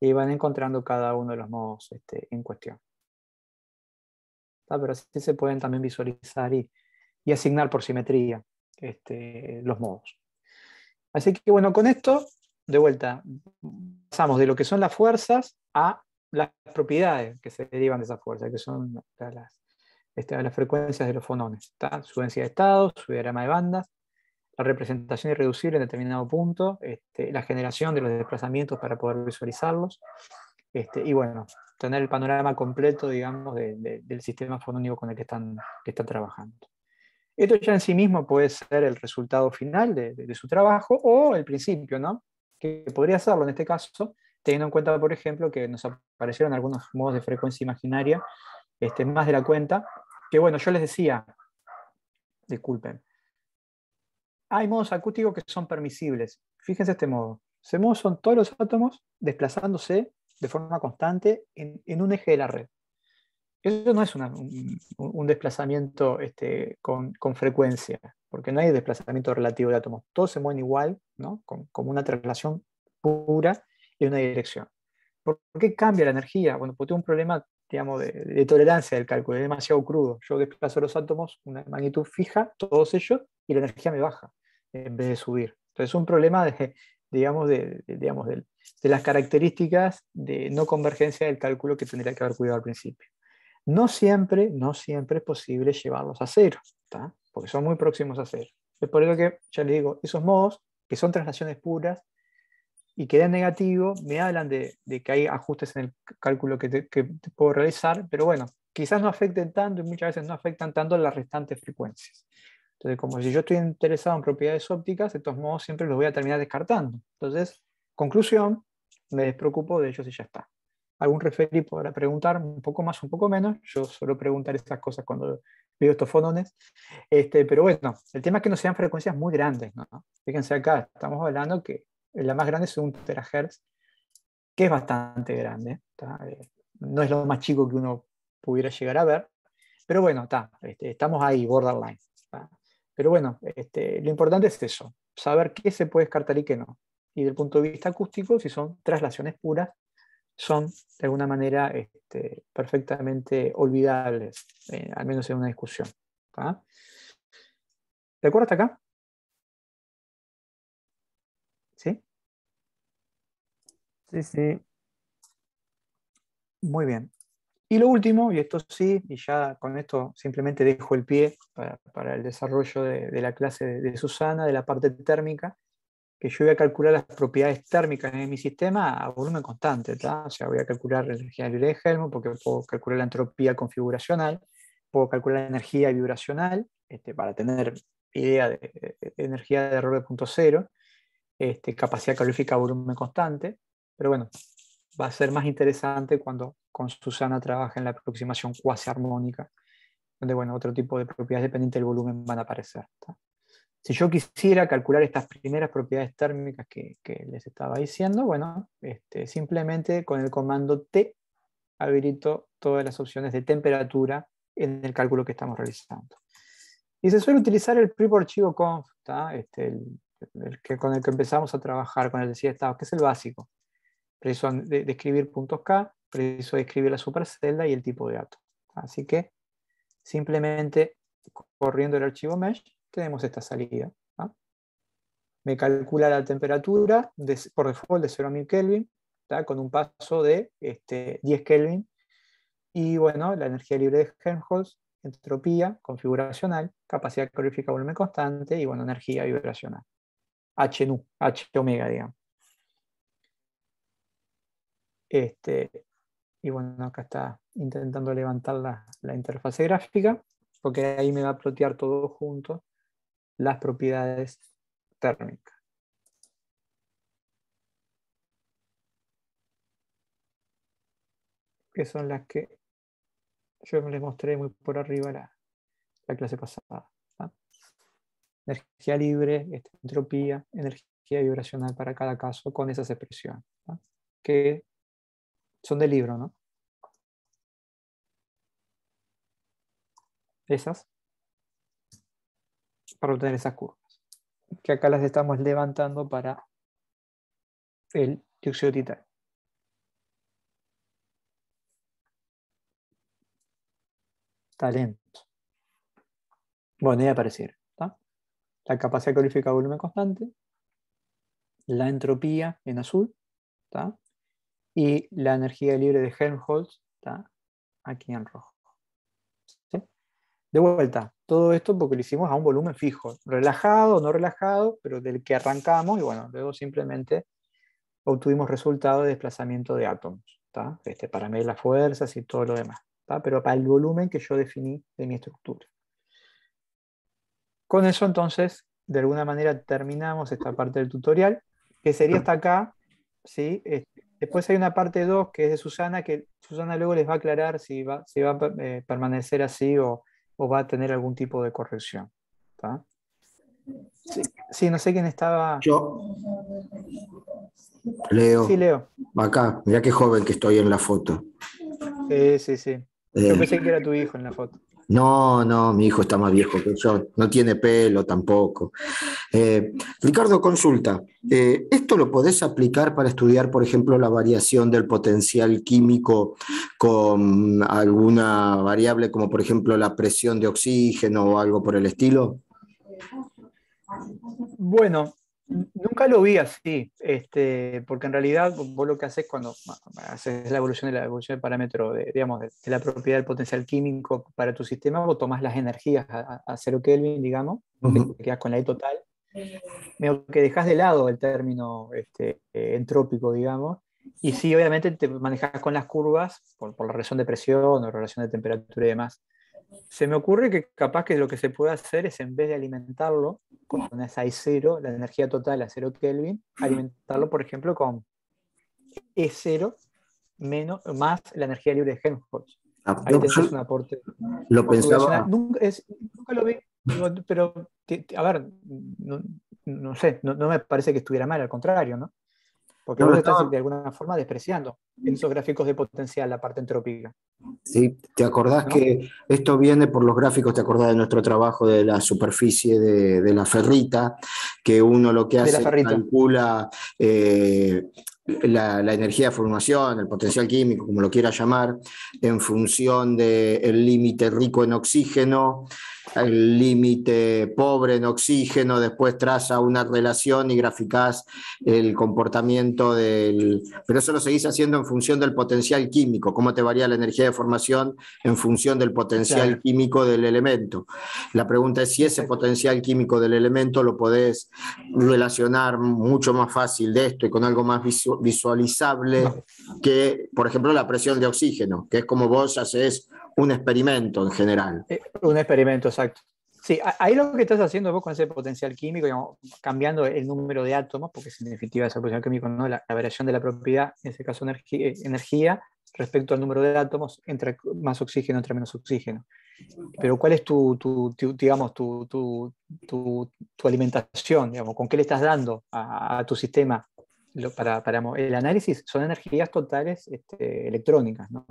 Y van encontrando cada uno de los modos en cuestión. Pero así se pueden también visualizar y asignar por simetría los modos. Así que bueno, con esto, de vuelta, pasamos de lo que son las fuerzas a las propiedades que se derivan de esas fuerzas, que son las frecuencias de los fonones. Su densidad de estado, su diagrama de bandas, la representación irreducible en determinado punto, la generación de los desplazamientos para poder visualizarlos, y bueno, tener el panorama completo, digamos, del sistema fonónico con el que están trabajando. Esto ya en sí mismo puede ser el resultado final de su trabajo o el principio, ¿no? Que podría serlo en este caso, teniendo en cuenta, por ejemplo, que nos aparecieron algunos modos de frecuencia imaginaria, más de la cuenta, que bueno, yo les decía, disculpen, hay modos acústicos que son permisibles. Fíjense este modo. Ese modo son todos los átomos desplazándose de forma constante en un eje de la red. Eso no es un desplazamiento con frecuencia, porque no hay desplazamiento relativo de átomos. Todos se mueven igual, ¿no? Como una traslación pura y una dirección. ¿Por qué cambia la energía? Bueno, porque tengo un problema, digamos, de tolerancia del cálculo, es demasiado crudo. Yo desplazo los átomos una magnitud fija, todos ellos, y la energía me baja. en vez de subir. Entonces es un problema de las características de no convergencia del cálculo que tendría que haber cuidado al principio. No siempre es posible llevarlos a cero, ¿tá? Porque son muy próximos a cero. Es por eso que, ya les digo, esos modos, que son traslaciones puras y que dan negativo, me hablan de que hay ajustes en el cálculo que te puedo realizar, pero bueno, quizás no afecten tanto y muchas veces no afectan tanto las restantes frecuencias. Entonces, como si yo estoy interesado en propiedades ópticas, de todos modos siempre los voy a terminar descartando. Entonces, conclusión, me despreocupo de ellos y ya está. Algún referí podrá preguntar un poco más, un poco menos. Yo suelo preguntar estas cosas cuando veo estos fonones. Pero bueno, el tema es que no sean frecuencias muy grandes, ¿no? Fíjense acá, estamos hablando que la más grande es 1 terahertz, que es bastante grande. No es lo más chico que uno pudiera llegar a ver, pero bueno, estamos ahí, borderline. ¿tá? Pero bueno, lo importante es eso, saber qué se puede descartar y qué no. Y desde el punto de vista acústico, si son traslaciones puras, son de alguna manera perfectamente olvidables, al menos en una discusión. ¿tá? ¿De acuerdo hasta acá? ¿Sí? Sí, sí. Muy bien. Y lo último, y esto sí, y ya con esto simplemente dejo el pie para el desarrollo de la clase de Susana, de la parte térmica, que yo voy a calcular las propiedades térmicas en mi sistema a volumen constante. O sea, voy a calcular la energía libre de Helmholtz, porque puedo calcular la entropía configuracional, puedo calcular la energía vibracional, para tener idea de energía de error de punto cero, capacidad calorífica a volumen constante, pero bueno, va a ser más interesante cuando con Susana trabaja en la aproximación cuasi armónica, donde bueno, otro tipo de propiedades dependientes del volumen van a aparecer. ¿tá? Si yo quisiera calcular estas primeras propiedades térmicas que les estaba diciendo, bueno, simplemente con el comando T habilito todas las opciones de temperatura en el cálculo que estamos realizando. Y se suele utilizar el archivo conf, con el que empezamos a trabajar con el decía estado, que es el básico. Preciso de escribir puntos K, preciso de escribir la supercelda y el tipo de dato. Así que simplemente corriendo el archivo mesh tenemos esta salida. ¿tá? Me calcula la temperatura por default de 0 a 1000 Kelvin, ¿tá? Con un paso de 10 Kelvin. Y bueno, la energía libre de Helmholtz, entropía configuracional, capacidad calorífica volumen constante y bueno, energía vibracional. H nu, H omega, digamos. Y bueno, acá está intentando levantar la interfase gráfica, porque ahí me va a plotear todo junto las propiedades térmicas. Que son las que yo les mostré muy por arriba la clase pasada. ¿tá? Energía libre, entropía, energía vibracional para cada caso con esas expresiones. ¿tá? Que son del libro, ¿no? Esas, para obtener esas curvas. Que acá las estamos levantando para el dióxido de titanio. Talento. Bueno, ya apareciera. ¿tá? La capacidad calorífica a volumen constante, la entropía en azul, ¿tá? y la energía libre de Helmholtz, ¿tá? aquí en rojo. ¿sí? De vuelta, todo esto porque lo hicimos a un volumen fijo, relajado o no relajado, pero del que arrancamos, y bueno, luego simplemente obtuvimos resultados de desplazamiento de átomos, ¿tá? Para medir las fuerzas y todo lo demás, ¿tá? pero para el volumen que yo definí de mi estructura. Con eso entonces, de alguna manera terminamos esta parte del tutorial, que sería hasta acá, ¿sí? Después hay una parte 2 que es de Susana, que Susana luego les va a aclarar si va a permanecer así o va a tener algún tipo de corrección. ¿tá? Sí, no sé quién estaba. Yo. Leo. Sí, Leo. Acá, mirá qué joven que estoy en la foto. Sí. Yo pensé que era tu hijo en la foto. No, mi hijo está más viejo que yo, no tiene pelo tampoco. Ricardo, consulta, ¿esto lo podés aplicar para estudiar, por ejemplo, la variación del potencial químico con alguna variable como, por ejemplo, la presión de oxígeno o algo por el estilo? Bueno, nunca lo vi así, porque en realidad vos lo que haces cuando haces la evolución del parámetro digamos, de la propiedad del potencial químico para tu sistema, vos tomás las energías a 0 Kelvin, digamos, te quedas con la E total, medio que dejas de lado el término entrópico, digamos, y sí, obviamente te manejas con las curvas por la relación de presión o relación de temperatura y demás. Se me ocurre que capaz que lo que se puede hacer es, en vez de alimentarlo con esa I0, la energía total a 0 Kelvin, alimentarlo, por ejemplo, con E0 más la energía libre de Helmholtz. Ahí tenés un aporte. Lo pensaba. Nunca lo vi, pero a ver, no sé, no me parece que estuviera mal, al contrario, ¿no? Porque vos estás de alguna forma despreciando en esos gráficos de potencial la parte entrópica. Sí, ¿te acordás, ¿no?, que esto viene por los gráficos? ¿Te acordás de nuestro trabajo de la superficie de la ferrita? Que uno lo que hace es calcula la energía de formación, el potencial químico, como lo quiera llamar, en función del límite rico en oxígeno, el límite pobre en oxígeno, después traza una relación y graficás el comportamiento pero eso lo seguís haciendo en función del potencial químico, cómo te varía la energía de formación en función del potencial químico del elemento. La pregunta es si ese potencial químico del elemento lo podés relacionar mucho más fácil de esto y con algo más visualizable que, por ejemplo, la presión de oxígeno, que es como vos haces un experimento en general. Un experimento, exacto. Sí, ahí lo que estás haciendo vos con ese potencial químico, digamos, cambiando el número de átomos, porque en definitiva es el potencial químico, ¿no? La variación de la propiedad, en ese caso energía, respecto al número de átomos, entre más oxígeno, entre menos oxígeno. Pero ¿cuál es digamos, tu alimentación? Digamos, ¿con qué le estás dando a tu sistema para el análisis? Son energías totales electrónicas, ¿no?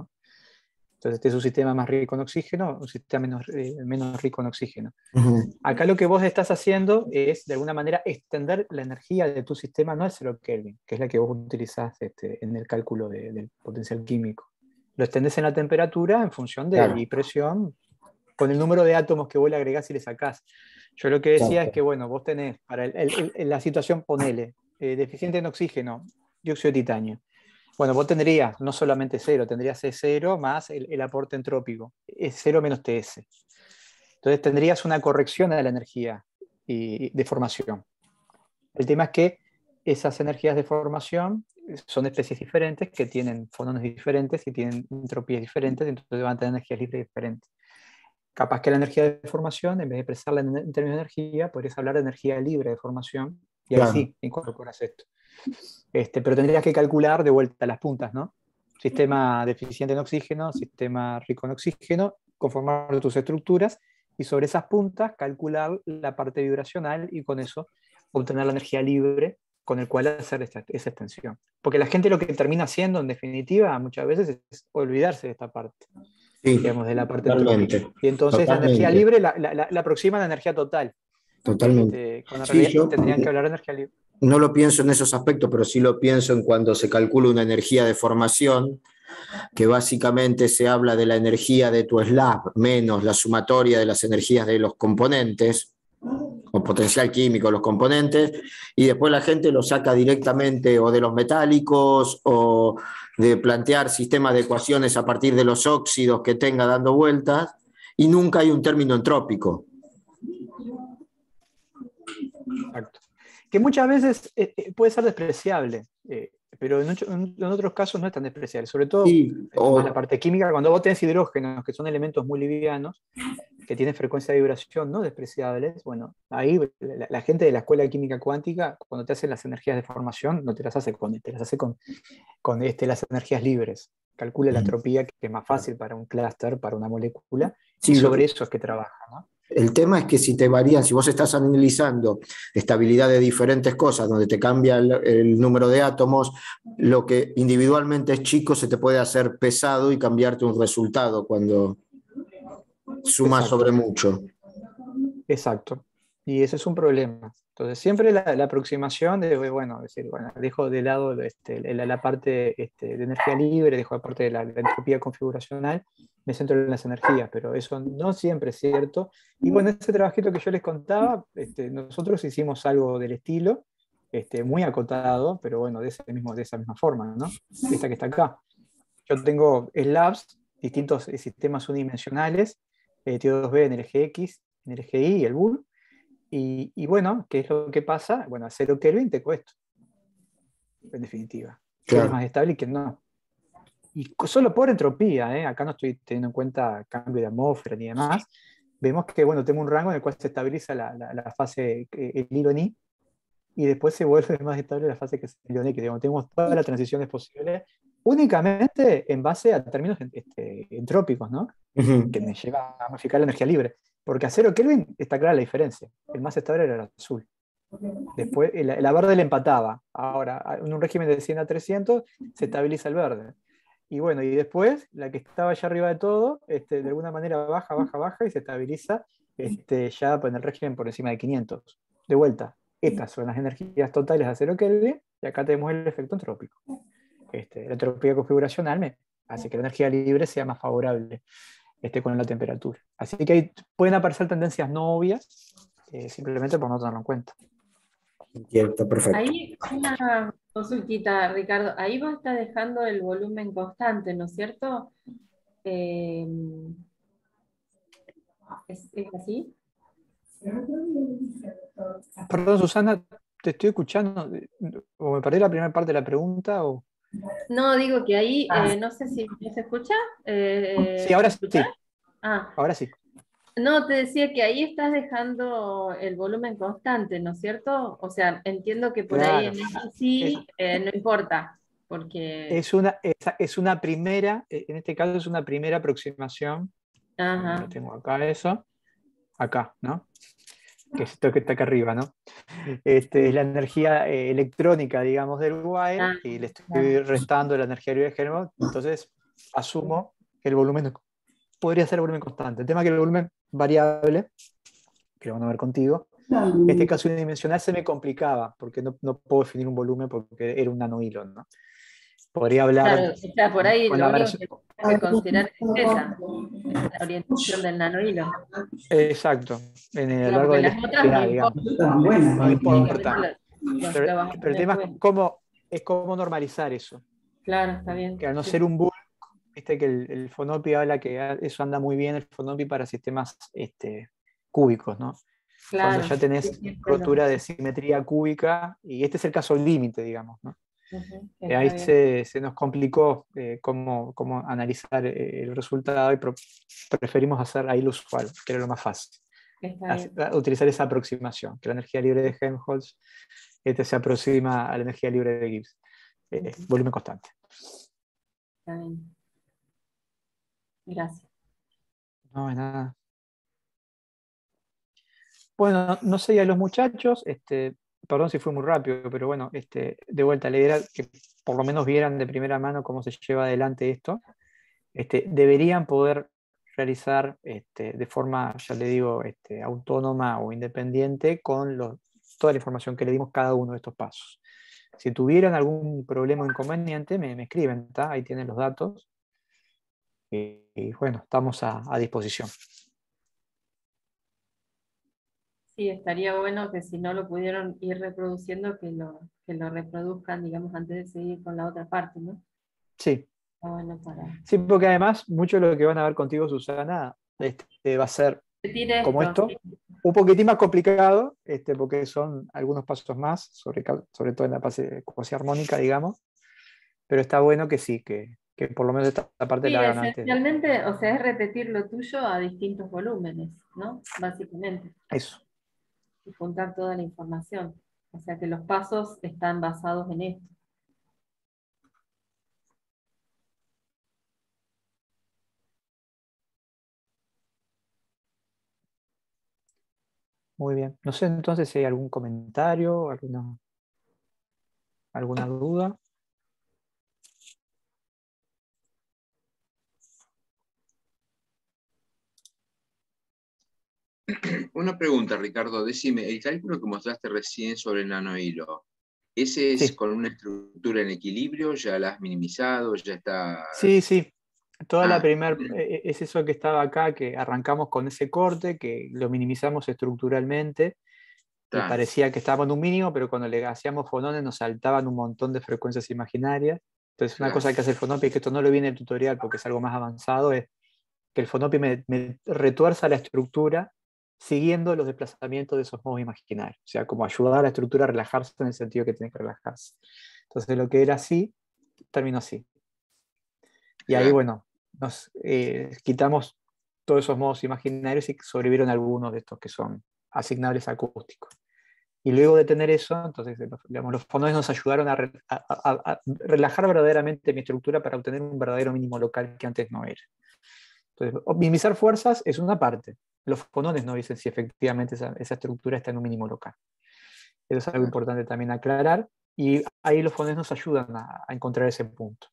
Entonces, este es un sistema más rico en oxígeno, un sistema menos rico en oxígeno. Acá lo que vos estás haciendo es, de alguna manera, extender la energía de tu sistema, no al 0 Kelvin, que es la que vos utilizás en el cálculo del potencial químico. Lo extendés en la temperatura en función de la presión, con el número de átomos que vos le agregás y le sacás. Yo lo que decía es que, bueno, vos tenés, para la situación, ponele, deficiente en oxígeno, dióxido de titanio. Bueno, vos tendrías no solamente 0, tendrías E0 más el aporte entrópico, E0 menos TS. Entonces tendrías una corrección a la energía de formación. El tema es que esas energías de formación son especies diferentes que tienen fonones diferentes y tienen entropías diferentes, entonces van a tener energías libres diferentes. Capaz que la energía de formación, en vez de expresarla en términos de energía, podrías hablar de energía libre de formación, y ahí sí incorporas esto. Pero tendrías que calcular de vuelta las puntas, ¿no? Sistema deficiente en oxígeno, sistema rico en oxígeno, conformar tus estructuras y sobre esas puntas calcular la parte vibracional y con eso obtener la energía libre con el cual hacer esa extensión. Porque la gente lo que termina haciendo, en definitiva, muchas veces es olvidarse de esta parte, digamos, de la parte entrópica. Y entonces la energía libre la aproxima a la energía total. Totalmente. Cuando en realidad tendrían que hablar de energía libre. No lo pienso en esos aspectos, pero sí lo pienso en cuando se calcula una energía de formación, que básicamente se habla de la energía de tu slab menos la sumatoria de las energías de los componentes, o potencial químico de los componentes, y después la gente lo saca directamente o de los metálicos o de plantear sistemas de ecuaciones a partir de los óxidos que tenga dando vueltas, y nunca hay un término entrópico. Exacto. Que muchas veces puede ser despreciable, pero en otros casos no es tan despreciable, sobre todo más la parte química, cuando vos tenés hidrógenos, que son elementos muy livianos, que tienen frecuencia de vibración no despreciables, bueno, ahí la gente de la escuela de química cuántica, cuando te hacen las energías de formación, no te las hace te las hace con las energías libres. Calcula la entropía, que es más fácil para un clúster, para una molécula, y sobre eso es que trabaja, ¿no? El tema es que si te varían, si vos estás analizando estabilidad de diferentes cosas, donde te cambia el número de átomos, lo que individualmente es chico se te puede hacer pesado y cambiarte un resultado cuando sumas sobre mucho. Exacto. Y ese es un problema. Entonces, siempre la aproximación de, bueno, decir, bueno, dejo de lado la parte de energía libre, dejo de parte de la entropía configuracional, me centro en las energías, pero eso no siempre es cierto. Y bueno, ese trabajito que yo les contaba, nosotros hicimos algo del estilo, muy acotado, pero bueno, de esa misma forma, ¿no? Esta que está acá. Yo tengo slabs, distintos sistemas unidimensionales, T2B, NRGX, NRGI y el BUL. Y bueno, ¿qué es lo que pasa? Bueno, a 0 Kelvin te cuesta, en definitiva. Claro. Es más estable que no. Y solo por entropía, acá no estoy teniendo en cuenta cambio de atmósfera ni demás, vemos que bueno, tengo un rango en el cual se estabiliza la fase, el hilo I, y después se vuelve más estable la fase que es el hilo X. Digamos, tenemos todas las transiciones posibles, únicamente en base a términos entrópicos, ¿no? Que me lleva a modificar la energía libre. Porque a 0 Kelvin está clara la diferencia. El más estable era el azul. Después, la verde le empataba. Ahora, en un régimen de 100 a 300, se estabiliza el verde. Y bueno, y después, la que estaba allá arriba de todo, de alguna manera baja y se estabiliza ya en el régimen por encima de 500. De vuelta, estas son las energías totales a 0 Kelvin, y acá tenemos el efecto entrópico. La entropía configuracional me hace que la energía libre sea más favorable con la temperatura. Así que ahí pueden aparecer tendencias no obvias, simplemente por no tenerlo en cuenta. Cierto, perfecto. Ahí una consultita, Ricardo. Ahí vos estás dejando el volumen constante, ¿no es cierto? ¿Es así? Perdón, Susana, te estoy escuchando. ¿O me perdí la primera parte de la pregunta? O... No, digo que ahí, no sé si se escucha. Sí, ahora sí. Ah. Ahora sí. No, te decía que ahí estás dejando el volumen constante, ¿no es cierto? O sea, entiendo que por ahí en sí no importa, porque... Es una primera, en este caso es una primera aproximación. Ajá. Lo tengo acá eso. Acá, ¿no? Que es esto que está acá arriba, ¿no? Es la energía electrónica, digamos, del wire, y le estoy restando la energía libre de Helmholtz, entonces asumo que el volumen podría ser el volumen constante. El tema es que el volumen variable, que lo van a ver contigo, en este caso unidimensional se me complicaba, porque no puedo definir un volumen porque era un nanohilo, ¿no? Podría hablar... Claro, o sea, por ahí lo único que hay que considerar es esa, la orientación del nanohilo. Exacto, en el Claro, largo de la las otras no digamos. No importa. Pero el tema es cómo normalizar eso. Claro, está bien. Que al no ser un bulk, viste que el Fonopi habla que eso anda muy bien el Fonopi para sistemas cúbicos, ¿no? Claro, cuando ya tenés rotura de simetría cúbica, y este es el caso límite, digamos, ¿no? Ahí se nos complicó cómo analizar el resultado, y preferimos hacer ahí lo usual, que era lo más fácil. Utilizar esa aproximación, que la energía libre de Helmholtz se aproxima a la energía libre de Gibbs. Volumen constante. Está bien. Gracias. No, de nada. Bueno, no sé, a los muchachos, perdón si fue muy rápido, pero bueno, de vuelta, la idea era que por lo menos vieran de primera mano cómo se lleva adelante esto. Deberían poder realizar de forma, ya le digo, autónoma o independiente con toda la información que le dimos cada uno de estos pasos. Si tuvieran algún problema o inconveniente, me escriben, ¿tá? Ahí tienen los datos. Y bueno, estamos a disposición. Sí, estaría bueno que si no lo pudieron ir reproduciendo, que lo reproduzcan, digamos, antes de seguir con la otra parte, ¿no? Sí. Bueno, sí, porque además mucho de lo que van a ver contigo, Susana, va a ser como esto, un poquitín más complicado, porque son algunos pasos más, sobre todo en la fase cuasi armónica, digamos, pero está bueno que sí, que por lo menos esta parte sí, la hagan antes. Esencialmente, o sea, es repetir lo tuyo a distintos volúmenes, ¿no? Básicamente. Eso. Y juntar toda la información. O sea que los pasos están basados en esto. Muy bien. No sé entonces si hay algún comentario, alguna duda. Una pregunta, Ricardo, decime, el cálculo que mostraste recién sobre el nanohilo, ¿ese es Sí, con una estructura en equilibrio? ¿Ya la has minimizado? ¿Ya está? sí, sí. Toda la Ah, primer, es eso que estaba acá, que arrancamos con ese corte, que lo minimizamos estructuralmente y está. parecía que estaba en un mínimo, pero cuando le hacíamos fonones nos saltaban un montón de frecuencias imaginarias. Entonces, una Claro, cosa que hace el Fonopi, que esto no lo viene en el tutorial porque es algo más avanzado, es que el Fonopi me retuerza la estructura siguiendo los desplazamientos de esos modos imaginarios. O sea, como ayudar a la estructura a relajarse en el sentido que tiene que relajarse. Entonces, lo que era así, terminó así. Y ahí, claro. bueno, nos quitamos todos esos modos imaginarios y sobrevivieron algunos de estos que son asignables acústicos. Y luego de tener eso, entonces digamos, los fonones nos ayudaron a relajar verdaderamente mi estructura para obtener un verdadero mínimo local que antes no era. Entonces, optimizar fuerzas es una parte. Los fonones no dicen si efectivamente esa estructura está en un mínimo local. Eso es algo Claro. importante también aclarar. Y ahí los fonones nos ayudan a encontrar ese punto.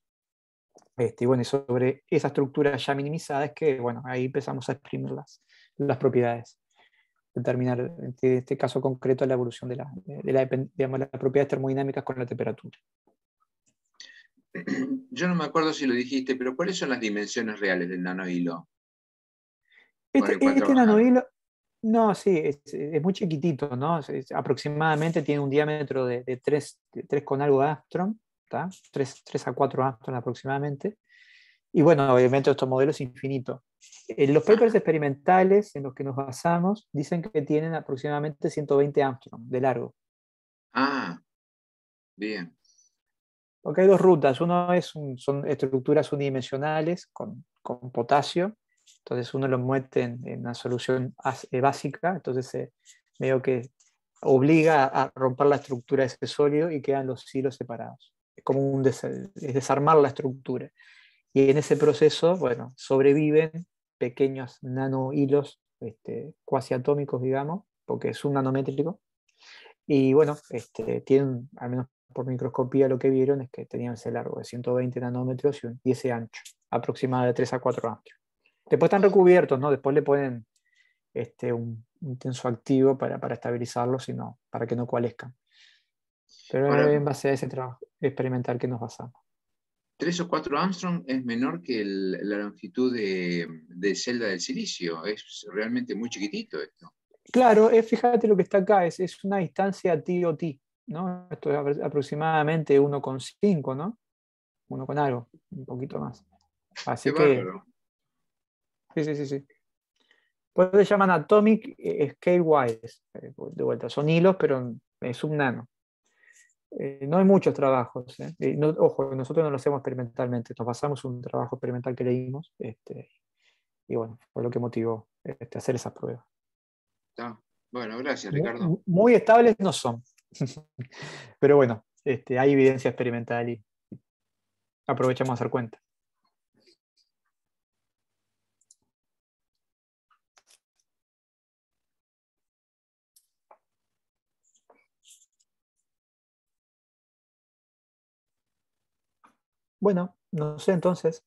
Y bueno, y sobre esa estructura ya minimizada es que, bueno, ahí empezamos a exprimir las propiedades. Determinar, en este caso concreto, la evolución digamos, las propiedades termodinámicas con la temperatura. Yo no me acuerdo si lo dijiste, pero ¿cuáles son las dimensiones reales del nanohilo con el cual Este trabajaron? nanohilo, no, sí, es muy chiquitito, ¿no? Aproximadamente tiene un diámetro de 3 con algo de Armstrong, ¿tá? 3 a 4 Armstrong aproximadamente. Y bueno, obviamente estos modelos es infinito. Los papers Ah, experimentales en los que nos basamos dicen que tienen aproximadamente 120 Armstrong de largo. ah, bien. Porque hay dos rutas. Uno son estructuras unidimensionales con potasio. Entonces uno lo mete en una solución básica. Entonces medio que obliga a romper la estructura de ese sólido y quedan los hilos separados. Es como es desarmar la estructura. Y en ese proceso, bueno, sobreviven pequeños nanohilos cuasi atómicos, digamos, porque es un nanométrico. Y bueno, tienen, al menos por microscopía lo que vieron es que tenían ese largo de 120 nanómetros y ese ancho, aproximado de 3 a 4 amplios. Después están recubiertos, ¿no? Después le ponen un tensoactivo para estabilizarlos, sino para que no coalescan. Pero Ahora, en base a ese trabajo experimental que nos basamos. 3 o 4 Armstrong es menor que la longitud de celda del silicio. Es realmente muy chiquitito esto. Claro, fíjate lo que está acá, es una distancia T o T, ¿no? Esto es aproximadamente 1,5, ¿no? 1 con algo, un poquito más. Qué Así que, bárbaro. sí, sí, sí, sí. Pues se llaman Atomic Scale Wires, de vuelta, son hilos, pero es un nano. No hay muchos trabajos, ¿eh? Ojo, nosotros no lo hacemos experimentalmente, nos basamos en un trabajo experimental que leímos, y bueno, fue lo que motivó hacer esas pruebas. Está. Bueno, gracias, Ricardo. Muy estables no son, pero bueno, hay evidencia experimental y aprovechamos a hacer cuenta. Bueno, no sé entonces,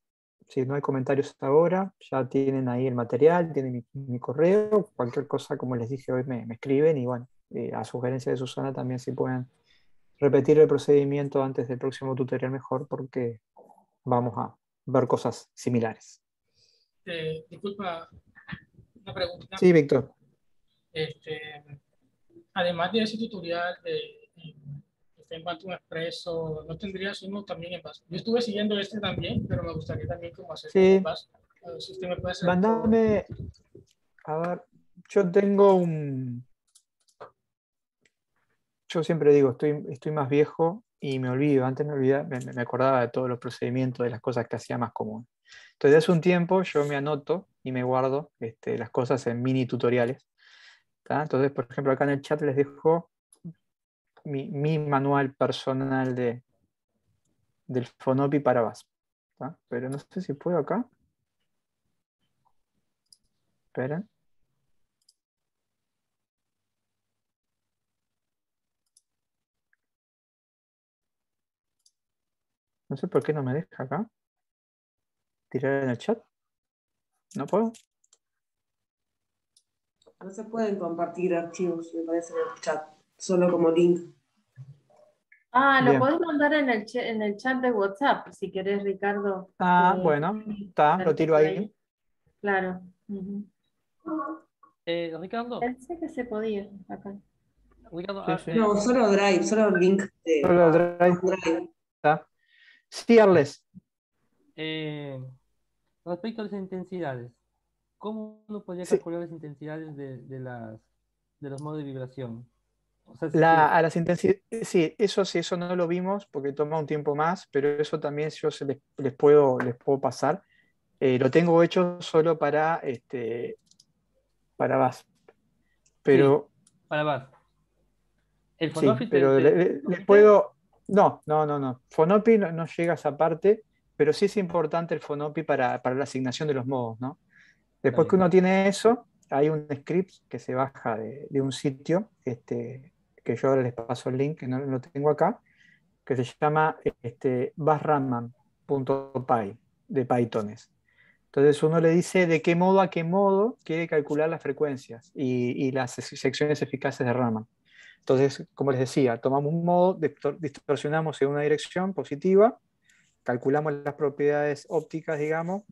si no hay comentarios ahora, ya tienen ahí el material, tienen mi correo, cualquier cosa, como les dije hoy, me escriben y bueno, a sugerencia de Susana también si pueden repetir el procedimiento antes del próximo tutorial mejor porque vamos a ver cosas similares. Disculpa, una pregunta. Sí, Víctor. Este, además de ese tutorial que está en Quantum Expresso, ¿no tendrías uno también en Bash? Yo estuve siguiendo este también, pero me gustaría también como hacerlo en Sí, Bash. A ver si usted me puede hacer el favor. mándame, a ver, yo tengo un, yo siempre digo, estoy más viejo y me olvido, antes me acordaba de todos los procedimientos, de las cosas que hacía más común. Entonces, hace un tiempo yo me anoto y me guardo las cosas en mini tutoriales. ¿Tá? Entonces, por ejemplo, acá en el chat les dejo mi manual personal del Fonopi para VASP. ¿Tá? Pero no sé si puedo acá. Esperen. No sé por qué no me deja acá. Tirar en el chat. No puedo. No se pueden compartir archivos, me parece, en el chat, solo como link. Ah, lo Bien. podés mandar en el chat de WhatsApp, si querés, Ricardo. Ah, bueno, está, lo tiro ahí. Claro. Ujú. Ricardo, Pensé que se podía acá. Ricardo, Sí, sí. No, solo Drive, solo link de Solo Drive. Drive. Está. Sí, Arles. respecto a las intensidades, ¿cómo uno podría Sí. calcular las intensidades de los modos de vibración? O sea, A las intensidades, sí, eso no lo vimos porque toma un tiempo más, pero eso también yo les puedo pasar. Lo tengo hecho solo para VASP. Pero para ver. El sí, Fonofi pero les puedo. No. Fonopi no llega a esa parte, pero sí es importante el Fonopi para la asignación de los modos, ¿no? Después que uno tiene eso, hay un script que se baja de un sitio, que yo ahora les paso el link, que no lo tengo acá, que se llama basraman.py, de Pythones. Entonces uno le dice de qué modo a qué modo quiere calcular las frecuencias y las secciones eficaces de Raman. Entonces, como les decía, tomamos un modo, distorsionamos en una dirección positiva, calculamos las propiedades ópticas, digamos,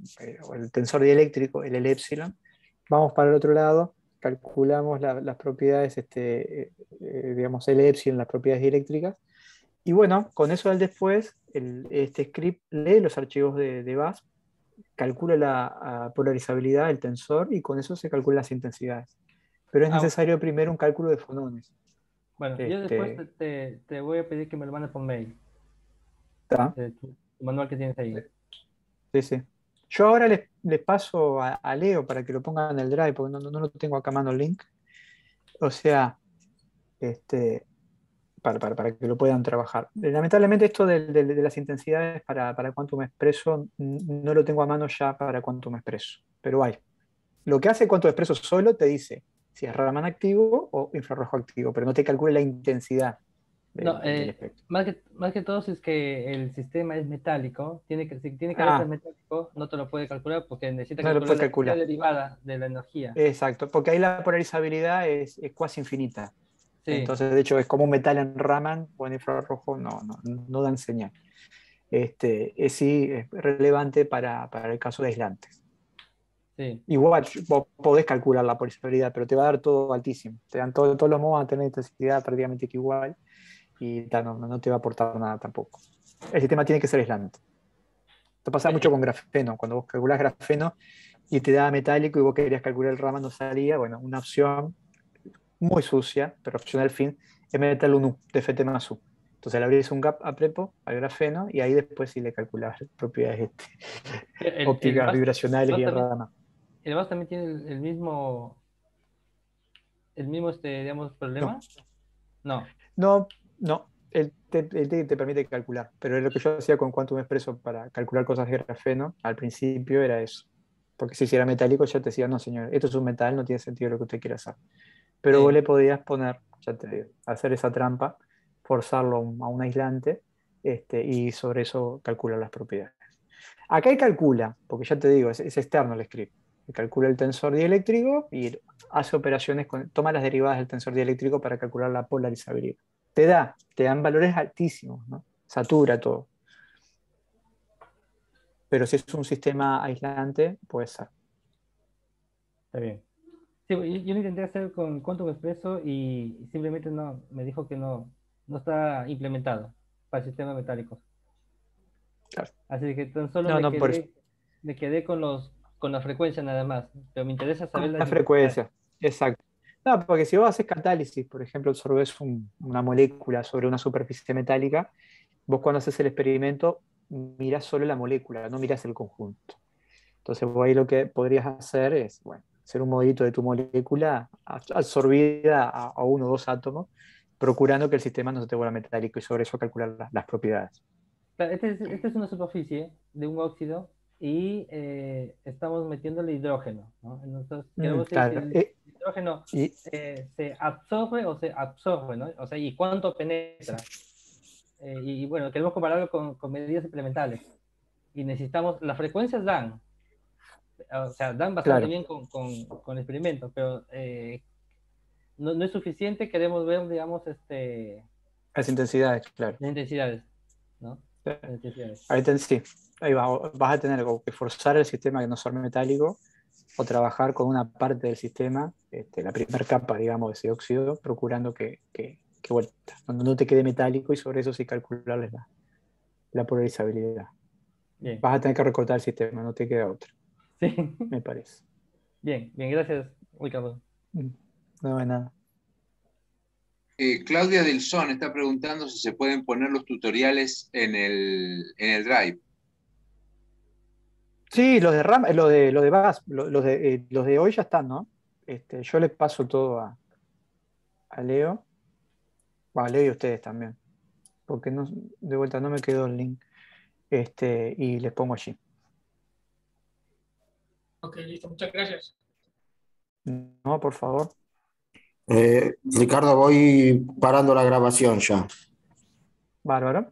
o el tensor dieléctrico, el epsilon, vamos para el otro lado, calculamos las propiedades, digamos, el epsilon, las propiedades dieléctricas, y bueno, con eso del después, este script lee los archivos de VASP, calcula la polarizabilidad del tensor y con eso se calculan las intensidades. Pero es necesario primero un cálculo de fonones. Bueno, yo después te voy a pedir que me lo mandes por mail. ¿Está? Tu manual que tienes ahí. Sí, sí. Yo ahora les paso a Leo para que lo pongan en el Drive, porque no lo tengo acá a mano el link. O sea, para que lo puedan trabajar. Lamentablemente esto de las intensidades para Quantum Expresso no lo tengo a mano ya para Quantum Expresso, pero hay. Lo que hace Quantum Expresso solo te dice si es Raman activo o infrarrojo activo, pero no te calcula la intensidad del espectro. Más que todo, si es que el sistema es metálico, si tiene carácter metálico, no te lo puede calcular porque necesita calcular la energía derivada de la energía. Exacto, porque ahí la polarizabilidad es cuasi infinita. Sí. Entonces, de hecho, es como un metal en Raman o en infrarrojo, no dan señal. Sí, es relevante para el caso de aislantes. Sí. Igual, vos podés calcular la polarizabilidad, pero te va a dar todo altísimo. Te dan todos los modos a tener intensidad prácticamente igual y no te va a aportar nada tampoco. El sistema tiene que ser aislante. Esto pasa mucho con grafeno. Cuando vos calculás grafeno y te da metálico y vos querías calcular el Raman, no salía. Bueno, una opción muy sucia, pero opción al fin, es meterle un U, de FT más U. Entonces le abrís un gap a prepo al grafeno y ahí después sí le calculás propiedades ópticas, vibracionales y el Raman. ¿El VAS también tiene el mismo digamos, problema? No. Él te permite calcular, pero es lo que yo hacía con Quantum Expresso para calcular cosas de grafeno, al principio era eso. Porque si era metálico ya te decía, no señor, esto es un metal, no tiene sentido lo que usted quiere hacer. Pero vos le podías poner, ya te digo, hacer esa trampa, forzarlo a un aislante, y sobre eso calcular las propiedades. Acá él calcula, porque ya te digo, es externo el script. Calcula el tensor dieléctrico y hace operaciones, toma las derivadas del tensor dieléctrico para calcular la polarizabilidad. Te dan valores altísimos, ¿no? Satura todo. Pero si es un sistema aislante, puede ser. Está bien. Sí, yo lo intenté hacer con Quantum Expresso y simplemente me dijo que no está implementado para sistemas metálicos. Claro. Así que tan solo me quedé con la frecuencia nada más, pero me interesa saber la frecuencia. Exacto. No, porque si vos haces catálisis, por ejemplo, absorbes una molécula sobre una superficie metálica, vos cuando haces el experimento mirás solo la molécula, no mirás el conjunto. Entonces vos ahí lo que podrías hacer es, hacer un modelito de tu molécula absorbida a uno o dos átomos, procurando que el sistema no se te vuelva metálico y sobre eso calcular las propiedades. Esta es una superficie de un óxido y estamos metiéndole hidrógeno, ¿no? Entonces queremos saber si el hidrógeno se absorbe o se absorbe, ¿no? O sea, ¿y cuánto penetra? Y bueno, queremos compararlo con medidas experimentales. Y necesitamos, las frecuencias dan, o sea, dan bastante bien con experimentos, pero no es suficiente, queremos ver, digamos, las intensidades, claro. Las intensidades, ¿no? Sí. Las intensidades. Sí, ahí vas a tener que forzar el sistema que no sea metálico o trabajar con una parte del sistema, la primera capa, digamos, de ese óxido, procurando que bueno, no te quede metálico y sobre eso sí calcularles la polarizabilidad. Bien. Vas a tener que recortar el sistema, no te queda otra. Sí. Me parece. Bien, gracias, Ricardo. No de nada. Claudia Del Son está preguntando si se pueden poner los tutoriales en el Drive. Sí, los de RAM, los de BAS, los de hoy ya están, ¿no? Yo les paso todo a Leo. Bueno, a Leo y a ustedes también. Porque de vuelta no me quedó el link. Y les pongo allí. Ok, listo, muchas gracias. No, por favor. Ricardo, voy parando la grabación ya. Bárbaro.